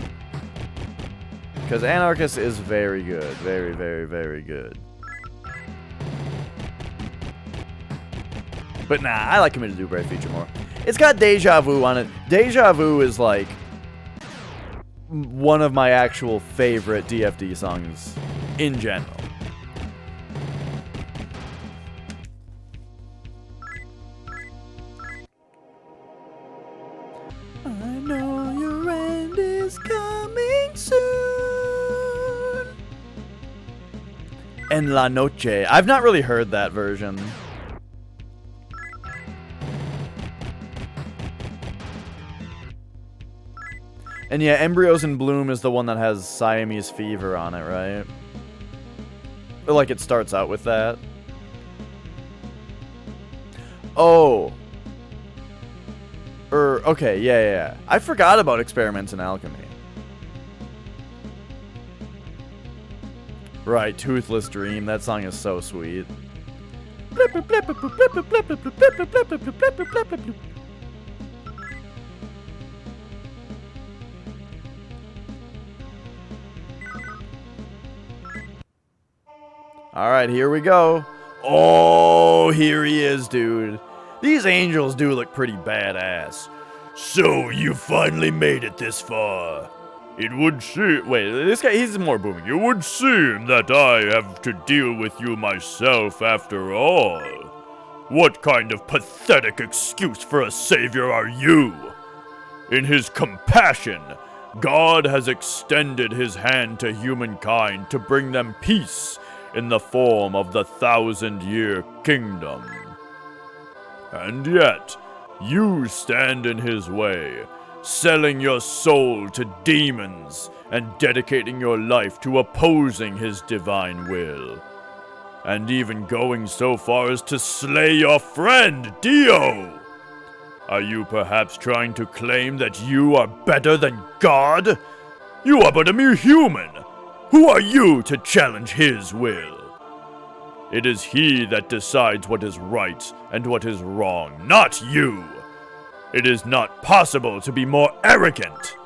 Speaker 1: Because Anarchist is very good. Very, very, very good. But nah, I like Committed to a Bright Future more. It's got Deja Vu on it. Deja Vu is, like, one of my actual favorite DFD songs in general. I know your end is coming soon. En la noche. I've not really heard that version. And yeah, Embryos in Bloom is the one that has Siamese Fever on it, right? Or like it starts out with that. Oh. Okay, yeah. I forgot about Experiments in Alchemy. Right, Toothless Dream. That song is so sweet. Alright, here we go. Oh, here he is, dude. These angels do look pretty badass.
Speaker 3: So, you finally made it this far. It would seem...
Speaker 1: Wait, this guy, he's more booming.
Speaker 3: It would seem that I have to deal with you myself after all. What kind of pathetic excuse for a savior are you? In his compassion, God has extended his hand to humankind to bring them peace in the form of the 1,000-year kingdom. And yet, you stand in his way, selling your soul to demons and dedicating your life to opposing his divine will. And even going so far as to slay your friend, Dio! Are you perhaps trying to claim that you are better than God? You are but a mere human! Who are you to challenge his will? It is he that decides what is right and what is wrong, not you! It is not possible to be more arrogant!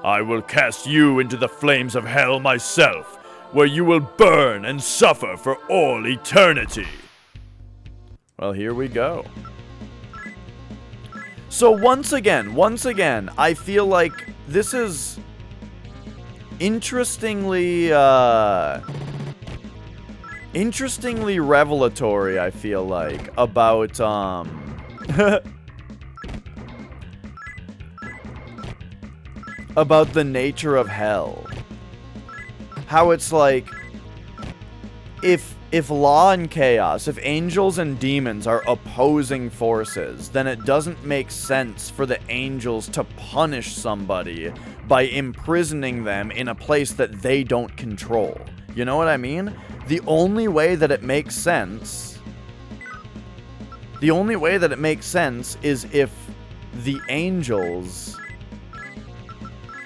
Speaker 3: I will cast you into the flames of hell myself, where you will burn and suffer for all eternity!
Speaker 1: Well, here we go. So once again, I feel like this is interestingly revelatory, I feel like, about, about the nature of hell. How it's like, if law and chaos, if angels and demons are opposing forces, then it doesn't make sense for the angels to punish somebody by imprisoning them in a place that they don't control. You know what I mean? The only way that it makes sense is if the angels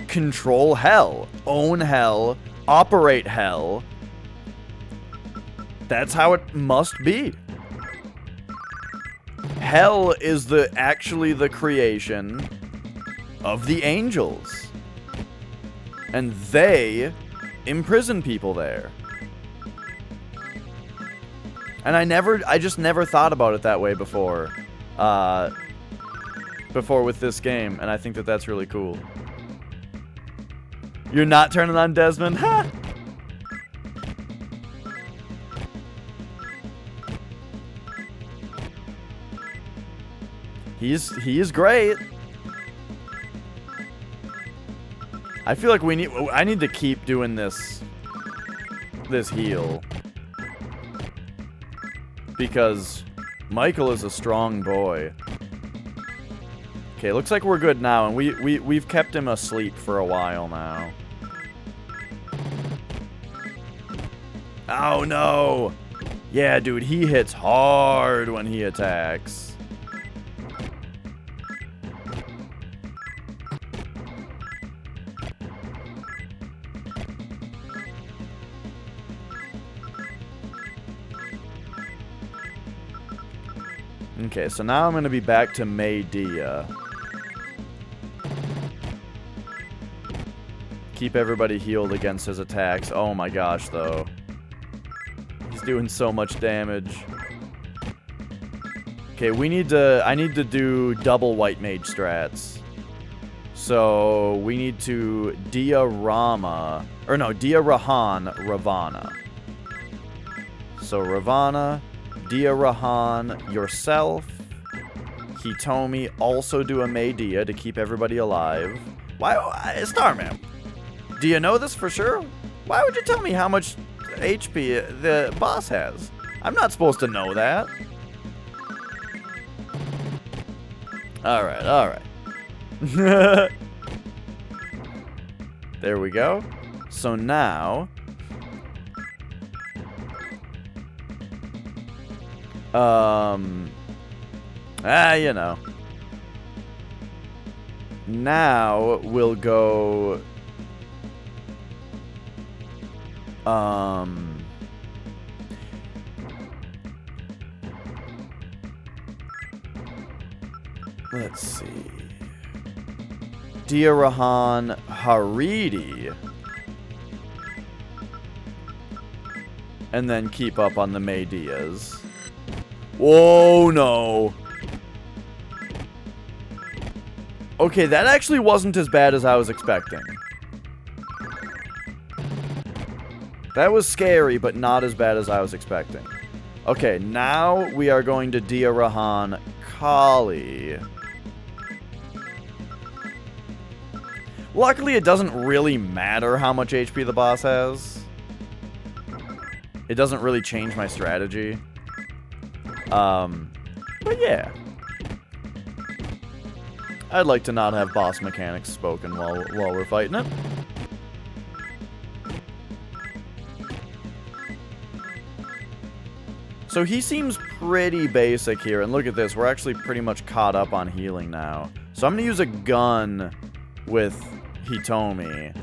Speaker 1: control hell, own hell, operate hell. That's how it must be. Hell is actually the creation of the angels. And they imprison people there. And I just never thought about it that way before. Before with this game, and I think that that's really cool. You're not turning on Desmond? Ha! He is great. I feel like I need to keep doing this heal. Because Michael is a strong boy. Okay, looks like we're good now, and we've kept him asleep for a while now. Oh no! Yeah, dude, he hits hard when he attacks. Okay, so now I'm going to be back to Medea. Keep everybody healed against his attacks. Oh my gosh, though. He's doing so much damage. Okay, I need to do double white mage strats. So, we need to Rahan, Ravana. So, Ravana, Rahan, yourself, Hitomi, also do a Medea to keep everybody alive. Why, Starman, do you know this for sure? Why would you tell me how much HP the boss has? I'm not supposed to know that. Alright. There we go. So now... you know. Now we'll go... Let's see. Rahan Haridi. And then keep up on the Medeas. Whoa, no. Okay, that actually wasn't as bad as I was expecting. That was scary, but not as bad as I was expecting. Okay, now we are going to Rahan Kali. Luckily, it doesn't really matter how much HP the boss has. It doesn't really change my strategy. But yeah. I'd like to not have boss mechanics spoken while we're fighting it. So he seems pretty basic here, and look at this, we're actually pretty much caught up on healing now. So I'm gonna use a gun with Hitomi.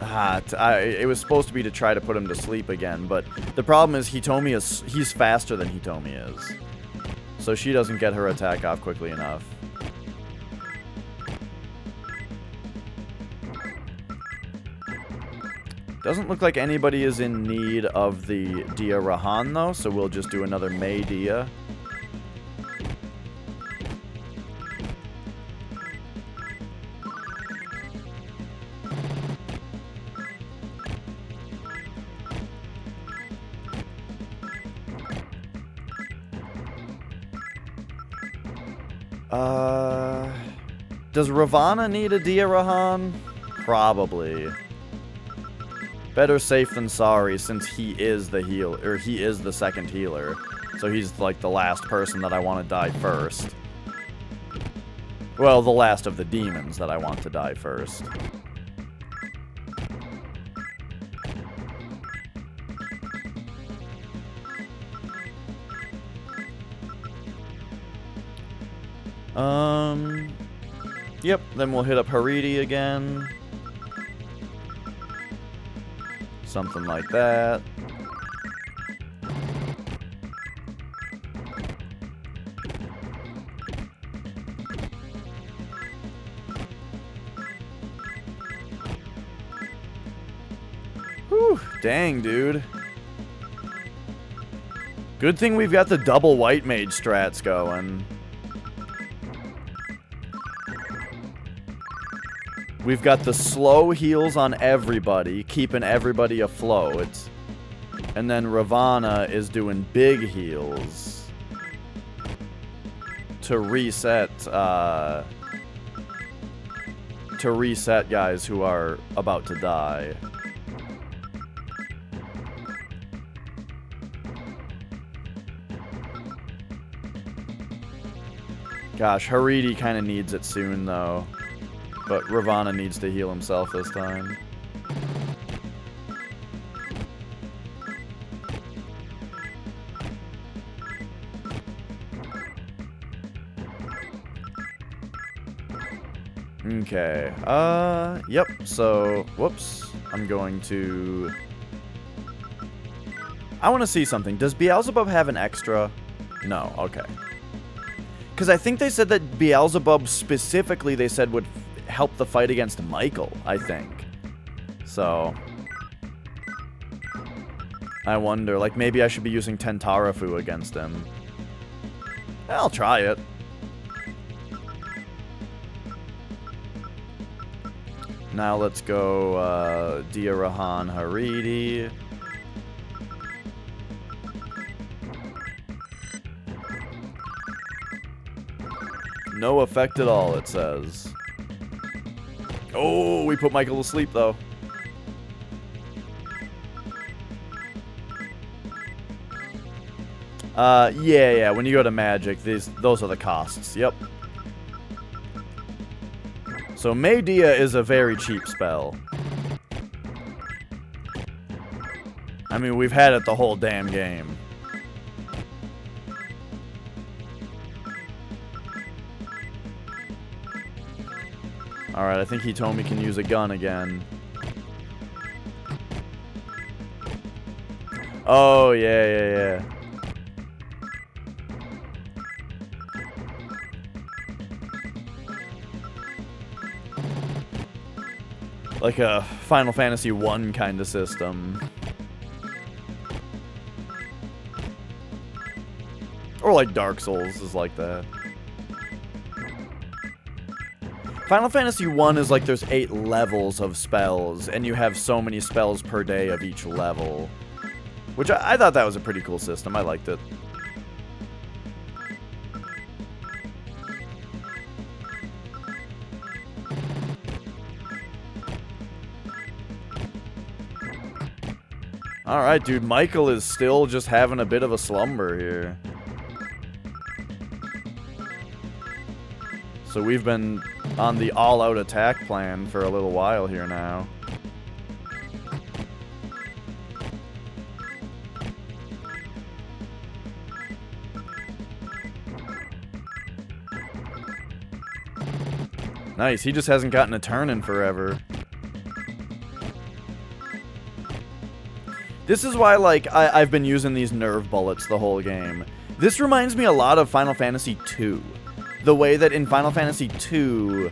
Speaker 1: It was supposed to be to try to put him to sleep again, but the problem is he's faster than Hitomi is. So she doesn't get her attack off quickly enough. Doesn't look like anybody is in need of the Dia Rahan, though, so we'll just do another May Dia. Does Ravana need a Dia Rahan? Probably. Better safe than sorry, since he is the he is the second healer. So he's like the last person that I want to die first. Well, the last of the demons that I want to die first. Yep, then we'll hit up Haridi again. Something like that. Whew, dang, dude. Good thing we've got the double white mage strats going. We've got the slow heals on everybody, keeping everybody afloat. And then Ravana is doing big heals to reset guys who are about to die. Gosh, Haridi kind of needs it soon, though. But Ravana needs to heal himself this time. Okay. Yep. So, whoops. I'm going to... I want to see something. Does Beelzebub have an extra? No. Okay. Because I think they said that Beelzebub specifically, they said would help the fight against Michael, I think. So... I wonder, like, maybe I should be using Tentarafu against him. I'll try it. Now let's go, Dia Rahan Haridi. No effect at all, it says. Oh, we put Michael to sleep, though. Yeah, when you go to Magic, those are the costs, yep. So Maydia is a very cheap spell. I mean, we've had it the whole damn game. Alright, I think Hitomi can use a gun again. Oh, yeah. Like a Final Fantasy I kind of system. Or like Dark Souls is like that. Final Fantasy I is like there's 8 levels of spells, and you have so many spells per day of each level. Which I thought that was a pretty cool system. I liked it. Alright, dude, Michael is still just having a bit of a slumber here. So we've been on the all-out attack plan for a little while here now. Nice, he just hasn't gotten a turn in forever. This is why, like, I've been using these nerve bullets the whole game. This reminds me a lot of Final Fantasy II. The way that in Final Fantasy II,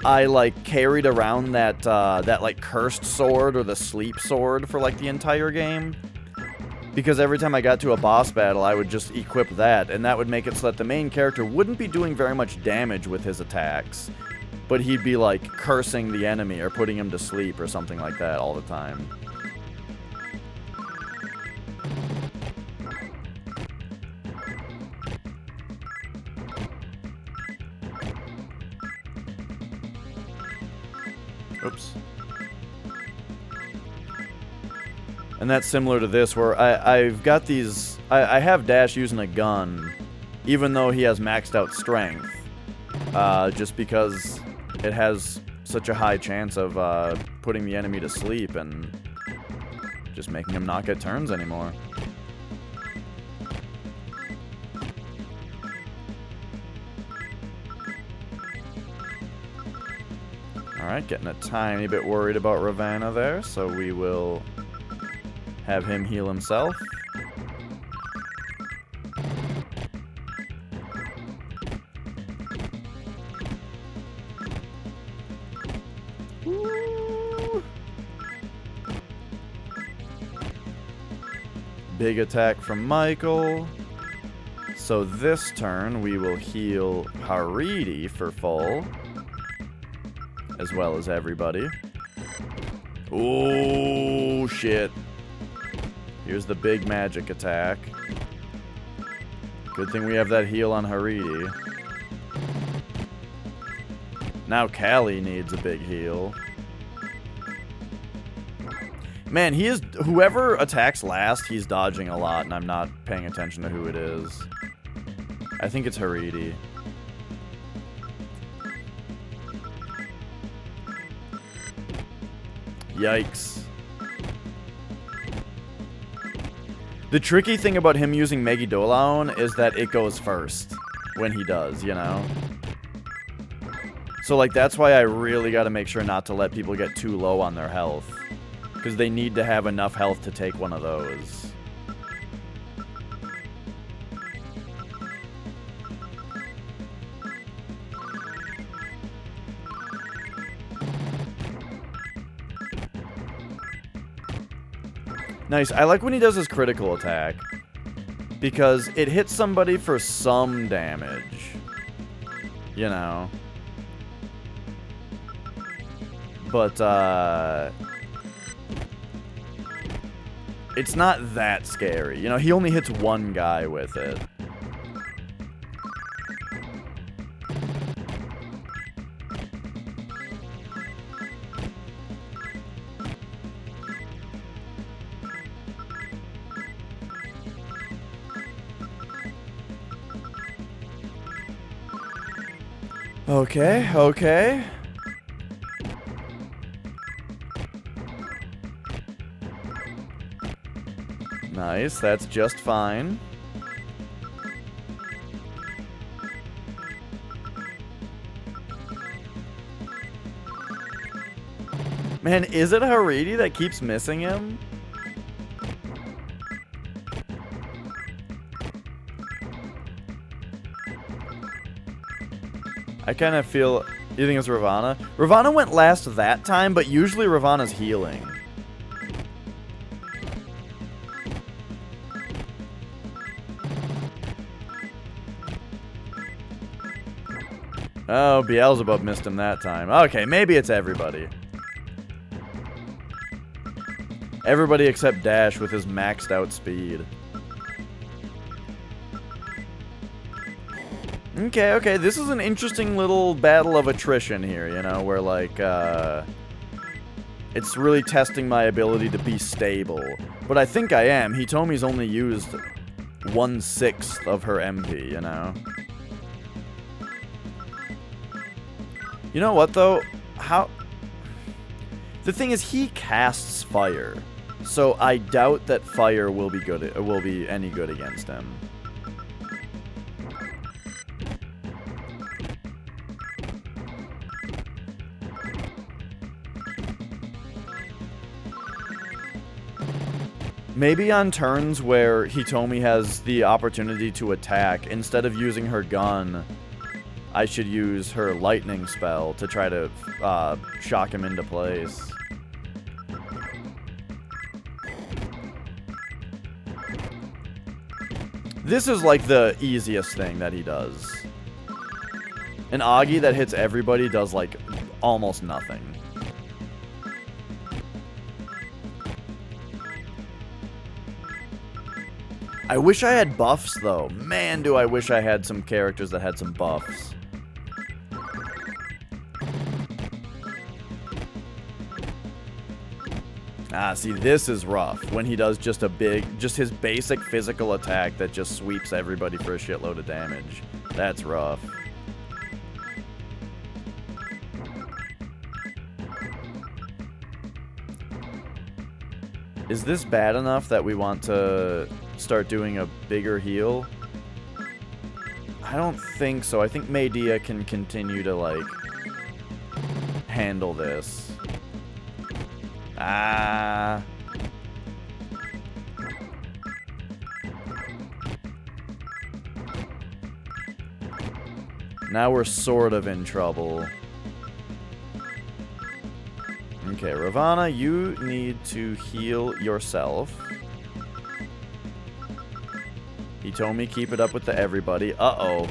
Speaker 1: I like carried around that that like cursed sword or the sleep sword for like the entire game. Because every time I got to a boss battle, I would just equip that, and that would make it so that the main character wouldn't be doing very much damage with his attacks, but he'd be like cursing the enemy or putting him to sleep or something like that all the time. Oops. And that's similar to this, where I've got these... I have Dash using a gun, even though he has maxed out strength. Just because it has such a high chance of putting the enemy to sleep and just making him not get turns anymore. Alright, getting a tiny bit worried about Ravana there, so we will have him heal himself. Woo. Big attack from Michael. So this turn we will heal Haridi for full, as well as everybody. Oh, shit. Here's the big magic attack. Good thing we have that heal on Haridi. Now Callie needs a big heal. Man, he is... Whoever attacks last, he's dodging a lot, and I'm not paying attention to who it is. I think it's Haridi. Yikes. The tricky thing about him using Megidolaon is that it goes first when he does, you know? So, like, that's why I really gotta make sure not to let people get too low on their health. Because they need to have enough health to take one of those. Nice. I like when he does his critical attack, because it hits somebody for some damage, you know. But, it's not that scary. You know, he only hits one guy with it. Okay, okay. Nice, that's just fine. Man, is it Haridi that keeps missing him? I kind of feel... You think it's Ravana? Ravana went last that time, but usually Ravana's healing. Oh, Beelzebub missed him that time. Okay, maybe it's everybody. Everybody except Dash with his maxed out speed. Okay, okay, this is an interesting little battle of attrition here, you know, where, like, it's really testing my ability to be stable. But I think I am. Hitomi's only used 1/6 of her MP, you know? You know what, though? How... The thing is, he casts fire. So I doubt that fire will be good, will be any good against him. Maybe on turns where Hitomi has the opportunity to attack, instead of using her gun, I should use her lightning spell to try to shock him into place. This is like the easiest thing that he does. An Augie that hits everybody does like almost nothing. I wish I had buffs though. Man, do I wish I had some characters that had some buffs. Ah, see, this is rough. When he does just just his basic physical attack that just sweeps everybody for a shitload of damage. That's rough. Is this bad enough that we want to start doing a bigger heal? I don't think so. I think Medea can continue to, like, handle this. Ah. Now we're sort of in trouble. Okay, Ravana, you need to heal yourself. He told me keep it up with the everybody. Uh-oh.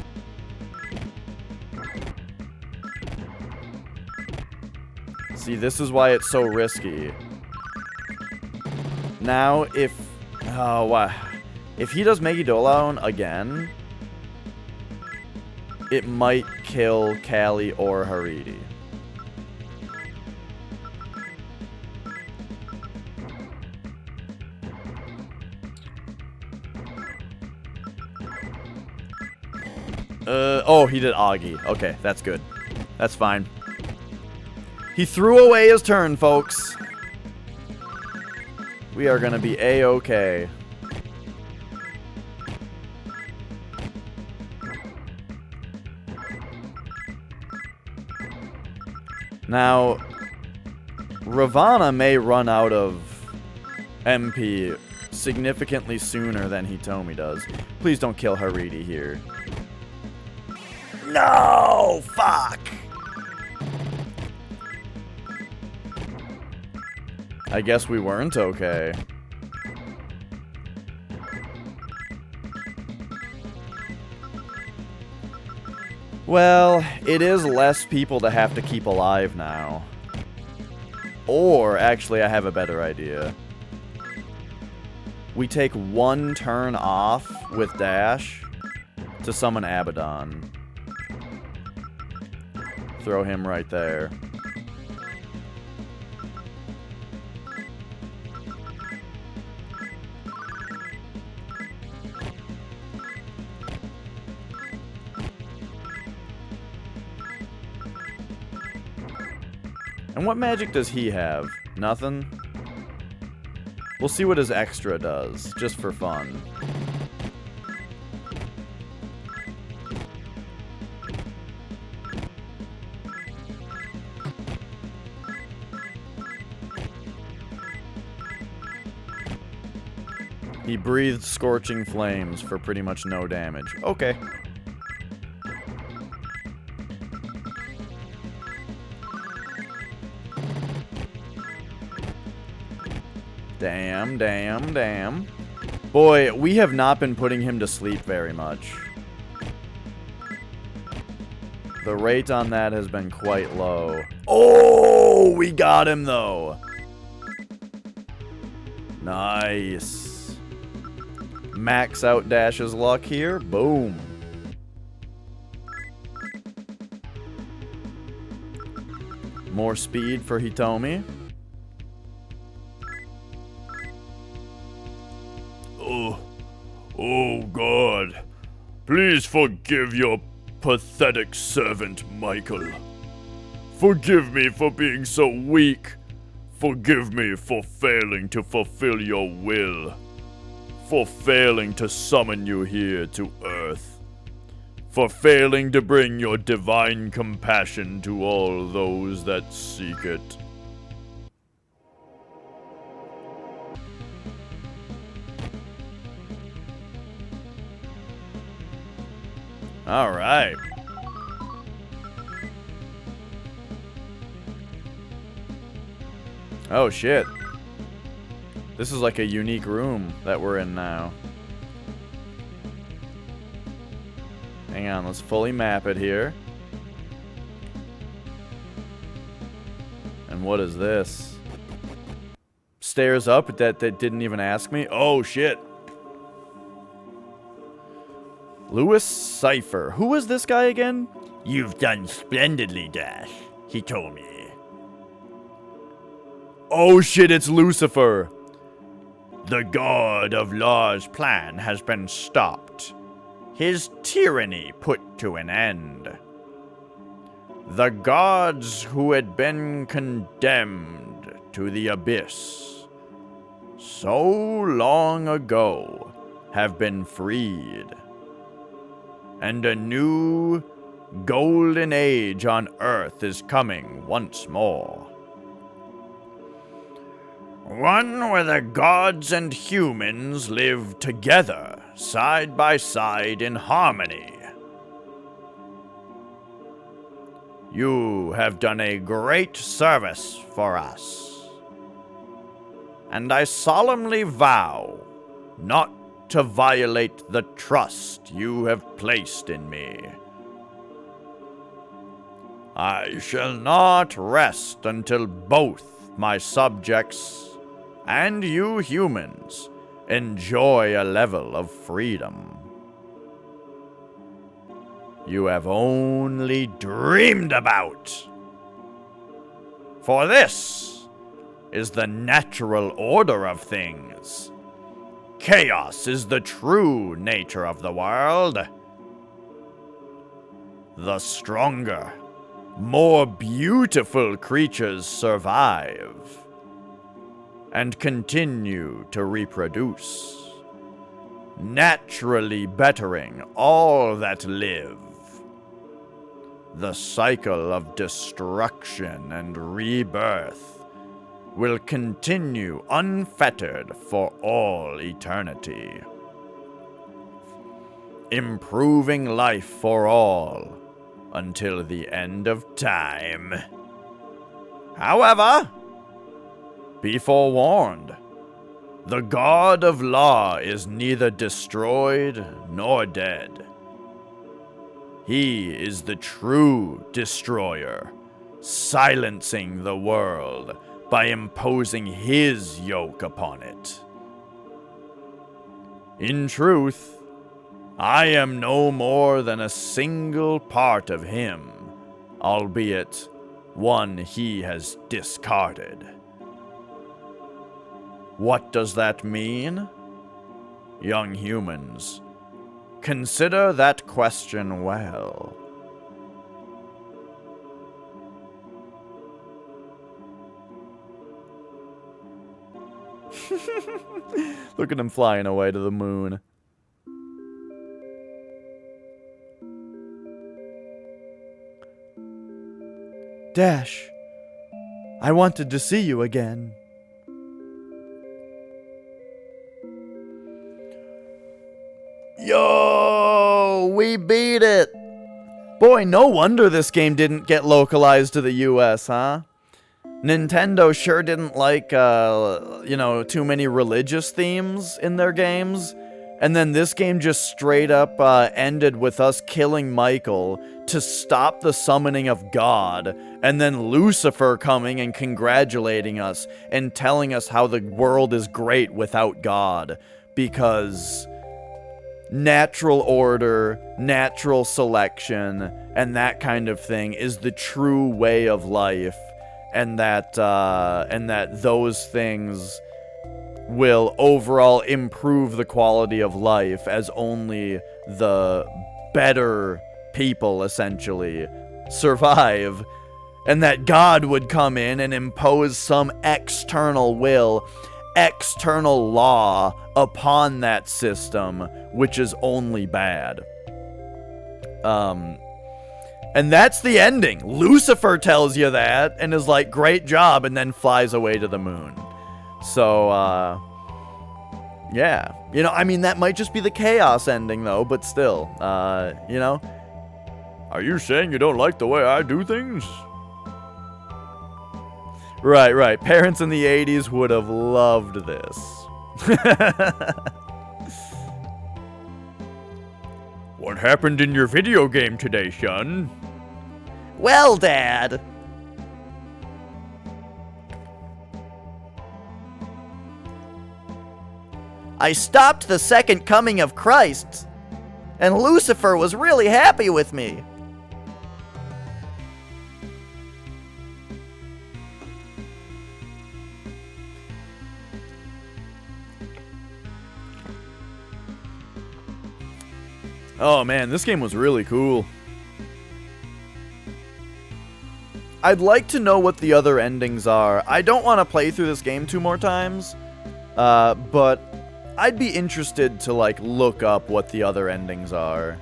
Speaker 1: See, this is why it's so risky. Now, if... Oh, wow. If he does Megidolaon again, it might kill Callie or Haridi. Oh, he did Augie. Okay, that's good. That's fine. He threw away his turn, folks. We are gonna be A-okay. Now, Ravana may run out of MP significantly sooner than Hitomi does. Please don't kill Haridi here. No! Fuck! I guess we weren't okay. Well, it is less people to have to keep alive now. Or, actually, I have a better idea. We take one turn off with Dash to summon Abaddon. Throw him right there. And what magic does he have? Nothing? We'll see what his extra does, just for fun. He breathed scorching flames for pretty much no damage. Okay. Damn, damn, damn. Boy, we have not been putting him to sleep very much. The rate on that has been quite low. Oh, we got him, though. Nice. Max out Dash's luck here. Boom. More speed for Hitomi.
Speaker 3: Oh God. Please forgive your pathetic servant, Michael. Forgive me for being so weak. Forgive me for failing to fulfill your will. For failing to summon you here to Earth. For failing to bring your divine compassion to all those that seek it.
Speaker 1: All right. Oh, shit. This is like a unique room that we're in now. Hang on, let's fully map it here. And what is this? Stairs up that didn't even ask me? Oh, shit. Louis Cypher. Who is this guy again?
Speaker 2: You've done splendidly, Dash, he told me.
Speaker 1: Oh, shit, it's Lucifer.
Speaker 2: The God of Law's plan has been stopped. His tyranny put to an end. The gods who had been condemned to the abyss so long ago have been freed. And a new golden age on Earth is coming once more. One where the gods and humans live together, side by side in harmony. You have done a great service for us, and I solemnly vow not to violate the trust you have placed in me. I shall not rest until both my subjects and you humans enjoy a level of freedom you have only dreamed about. For this is the natural order of things. Chaos is the true nature of the world. The stronger, more beautiful creatures survive and continue to reproduce, naturally bettering all that live. The cycle of destruction and rebirth will continue unfettered for all eternity, improving life for all until the end of time. However, be forewarned, the God of Law is neither destroyed nor dead. He is the true destroyer, silencing the world by imposing his yoke upon it. In truth, I am no more than a single part of him, albeit one he has discarded. What does that mean? Young humans, consider that question well. Look at him flying away to the moon. Dash, I wanted to see you again. Yo, we beat it! Boy, no wonder this game didn't get localized to the US, huh? Nintendo sure didn't like, too many religious themes in their games. And then this game just straight up ended with us killing Michael to stop the summoning of God, and then Lucifer coming and congratulating us and telling us how the world is great without God, because natural order, natural selection, and that kind of thing is the true way of life, and that those things will overall improve the quality of life as only the better people essentially survive, and that God would come in and impose some external will, external law upon that system, which is only bad. And that's the ending. Lucifer tells you that and is like, great job, and then flies away to the moon. So, yeah. That might just be the chaos ending, though, but still, Are you saying you don't like the way I do things?
Speaker 1: Right, right. Parents in the 80s would have loved this.
Speaker 3: What happened in your video game today, Shun?
Speaker 1: Well, Dad. I stopped the second coming of Christ, and Lucifer was really happy with me. Oh man, this game was really cool. I'd like to know what the other endings are. I don't want to play through this game 2 more times, but I'd be interested to, like, look up what the other endings are.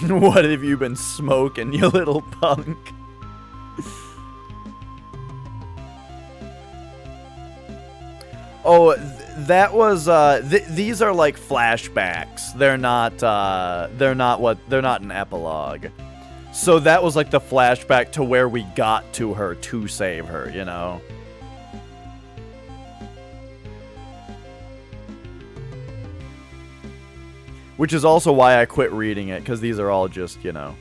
Speaker 1: What have you been smoking, you little punk? Oh, that was, these are like flashbacks. They're not an epilogue. So that was like the flashback to where we got to her to save her, you know? Which is also why I quit reading it, because these are all just, you know.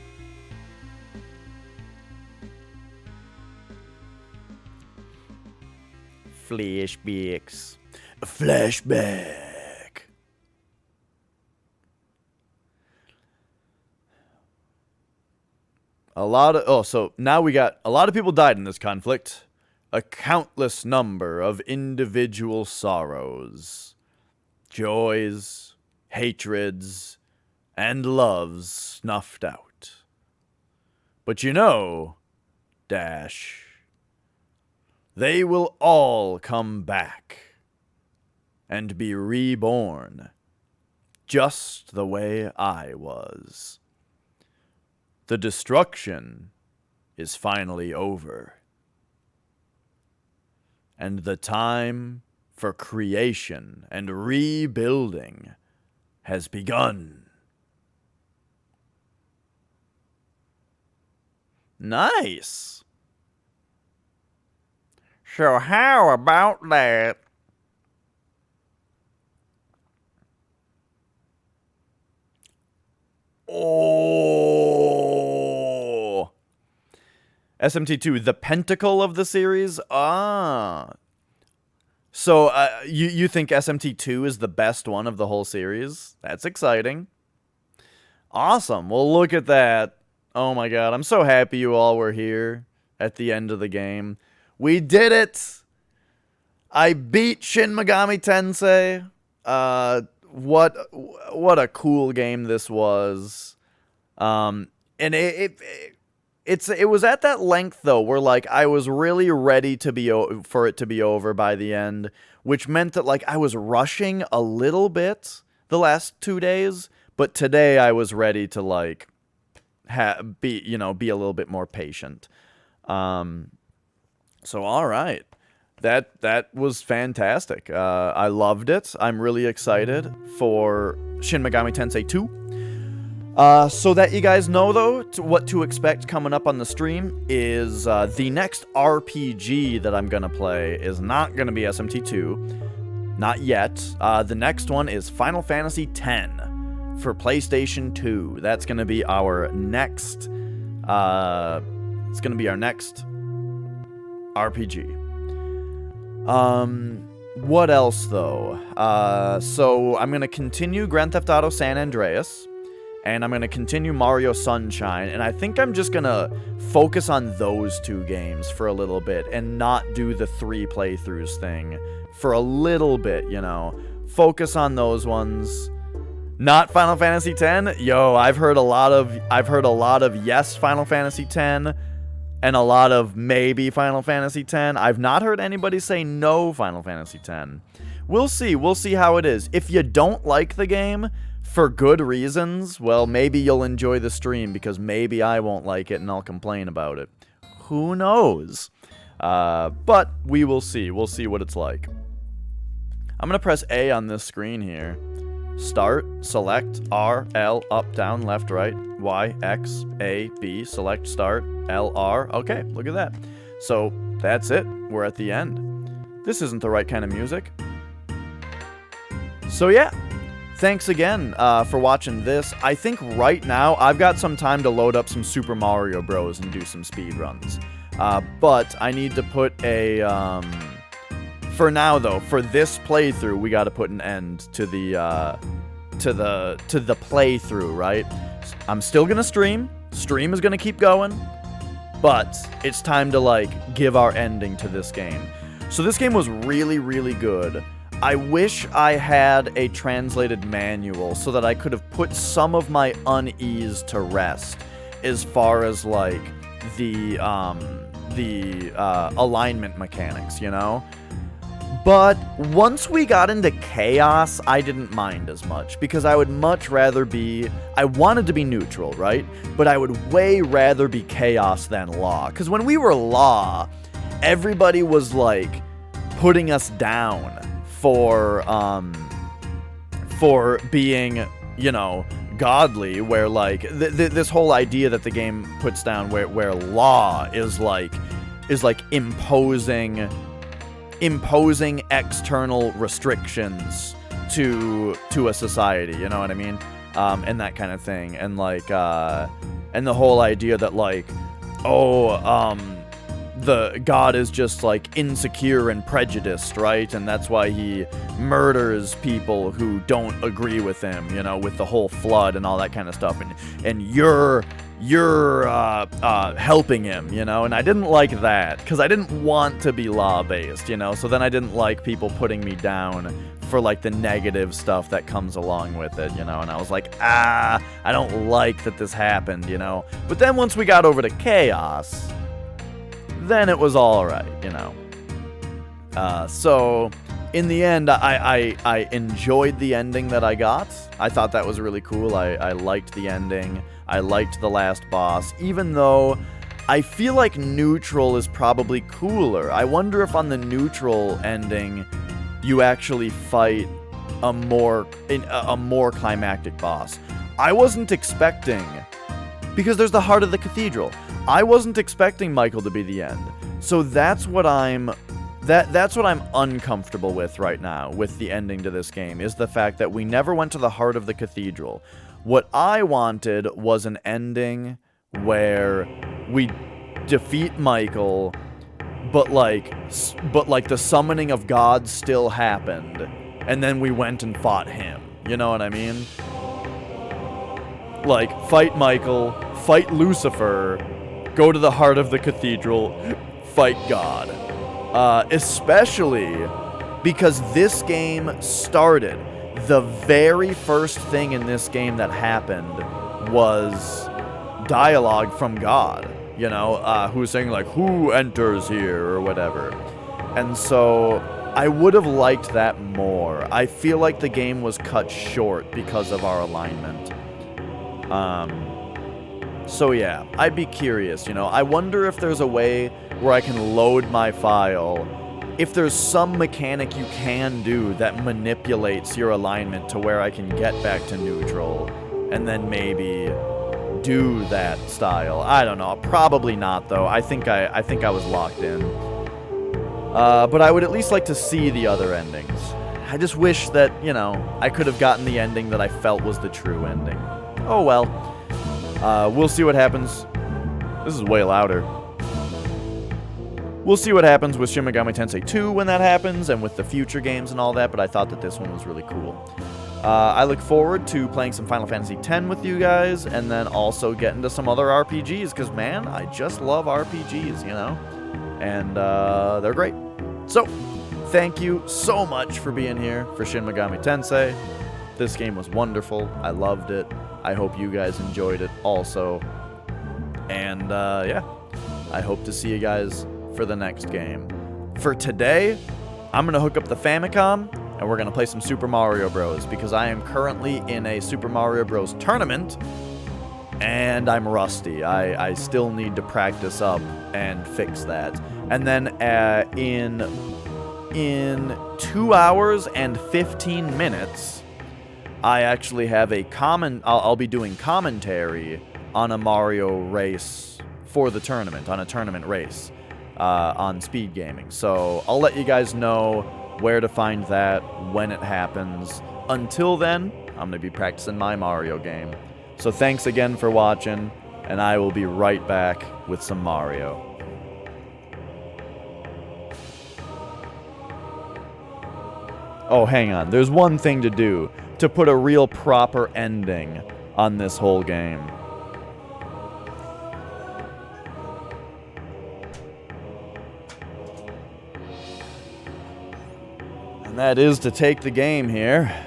Speaker 1: Flashbacks.
Speaker 2: A flashback.
Speaker 1: So now we got a lot of people died in this conflict. A countless number of individual sorrows, joys, hatreds, and loves snuffed out. But you know, Dash, they will all come back and be reborn, just the way I was. The destruction is finally over, and the time for creation and rebuilding has begun. Nice. So how about that? Oh. SMT2, the pentacle of the series? Ah. So, you think SMT2 is the best one of the whole series? That's exciting. Awesome. Well, look at that. Oh my god, I'm so happy you all were here at the end of the game. We did it! I beat Shin Megami Tensei. What a cool game this was. And it was at that length though where like I was really ready to be for it to be over by the end, which meant that like I was rushing a little bit the last 2 days, but today I was ready to like be a little bit more patient. So all right. That was fantastic. I loved it. I'm really excited for Shin Megami Tensei 2. So that you guys know, though, what to expect coming up on the stream is the next RPG that I'm going to play is not going to be SMT2. Not yet. The next one is Final Fantasy X for PlayStation 2. That's going to be our next... it's going to be our next RPG. What else, though? So I'm going to continue Grand Theft Auto San Andreas, and I'm going to continue Mario Sunshine, and I think I'm just going to focus on those 2 games for a little bit and not do the 3 playthroughs thing for a little bit, you know. Focus on those ones. Not Final Fantasy X. Yo, I've heard a lot of yes Final Fantasy X and a lot of maybe Final Fantasy X. I've not heard anybody say no Final Fantasy X. We'll see. We'll see how it is. If you don't like the game for good reasons, well, maybe you'll enjoy the stream because maybe I won't like it and I'll complain about it. Who knows? But we will see. We'll see what it's like. I'm going to press A on this screen here start, select, R, L, up, down, left, right, Y, X, A, B, select, start, L, R. Okay, look at that. So that's it. We're at the end. This isn't the right kind of music. So yeah, thanks again for watching this. I think right now I've got some time to load up some Super Mario Bros. And do some speed runs. But I need to put a... for now though, for this playthrough, we got to put an end to the playthrough, right? I'm still gonna stream. Stream is gonna keep going. But it's time to, like, give our ending to this game. So this game was really, really good. I wish I had a translated manual so that I could have put some of my unease to rest as far as, like, the alignment mechanics, you know? But once we got into chaos, I didn't mind as much, because I would much rather be... I wanted to be neutral, right? But I would way rather be chaos than law. Because when we were law, everybody was, like, putting us down for being, you know, godly, where, like, this whole idea that the game puts down where law is like imposing external restrictions to a society, you know what I mean? And that kind of thing. And, like, and the whole idea that, like, the god is just, like, insecure and prejudiced, right? And that's why he murders people who don't agree with him, you know, with the whole flood and all that kind of stuff. And you're helping him, you know? And I didn't like that, because I didn't want to be law-based, you know? So then I didn't like people putting me down for, like, the negative stuff that comes along with it, you know? And I was like, I don't like that this happened, you know? But then once we got over to chaos, then it was alright, you know? So, in the end, I enjoyed the ending that I got. I thought that was really cool. I liked the ending. I liked the last boss, even though I feel like neutral is probably cooler. I wonder if on the neutral ending, you actually fight a more climactic boss. I wasn't expecting, because there's the heart of the cathedral. I wasn't expecting Michael to be the end. So that's what I'm uncomfortable with right now, with the ending to this game, is the fact that we never went to the heart of the cathedral. What I wanted was an ending where we defeat Michael, but like the summoning of God still happened, and then we went and fought him. You know what I mean? Like, fight Michael, fight Lucifer, go to the heart of the cathedral, fight God. Especially because this game started, the very first thing in this game that happened was dialogue from God, you know, who's saying, like, who enters here, or whatever. And so I would have liked that more. I feel like the game was cut short because of our alignment. So yeah, I'd be curious, you know. I wonder if there's a way where I can load my file, if there's some mechanic you can do that manipulates your alignment to where I can get back to neutral, and then maybe do that style. I don't know. Probably not, though. I think I was locked in. But I would at least like to see the other endings. I just wish that, you know, I could have gotten the ending that I felt was the true ending. Oh well. We'll see what happens. This is way louder. We'll see what happens with Shin Megami Tensei 2 when that happens, and with the future games and all that, but I thought that this one was really cool. I look forward to playing some Final Fantasy X with you guys, and then also getting to some other RPGs, because, man, I just love RPGs, you know? And they're great. So, thank you so much for being here for Shin Megami Tensei. This game was wonderful. I loved it. I hope you guys enjoyed it also. And, yeah, I hope to see you guys for the next game. For today, I'm going to hook up the Famicom, and we're going to play some Super Mario Bros. Because I am currently in a Super Mario Bros. Tournament, and I'm rusty. I still need to practice up and fix that. And then in 2 hours and 15 minutes, I actually have a I'll be doing commentary on a Mario race for the tournament, on a tournament race on Speed Gaming. So I'll let you guys know where to find that, when it happens. Until then, I'm going to be practicing my Mario game. So thanks again for watching, and I will be right back with some Mario. Oh, hang on. There's one thing to do to put a real proper ending on this whole game. And that is to take the game here.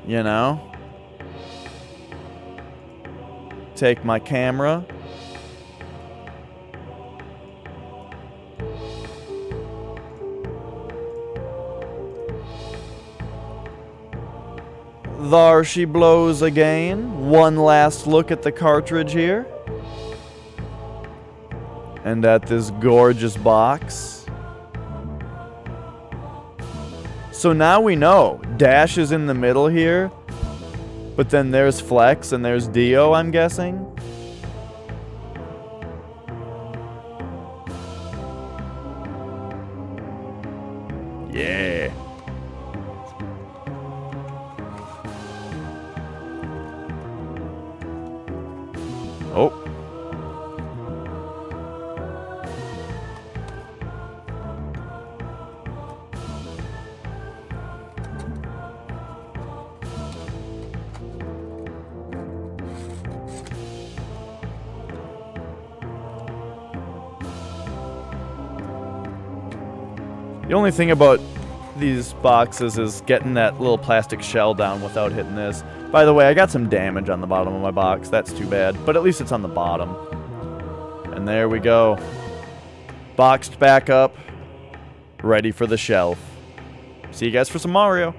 Speaker 1: You know? Take my camera. There she blows again. One last look at the cartridge here. And at this gorgeous box. So now we know. Dash is in the middle here. But then there's Flex and there's Dio, I'm guessing. Yeah. Oh. The only thing about these boxes is getting that little plastic shell down without hitting this. By the way, I got some damage on the bottom of my box. That's too bad. But at least it's on the bottom. And there we go. Boxed back up. Ready for the shelf. See you guys for some Mario.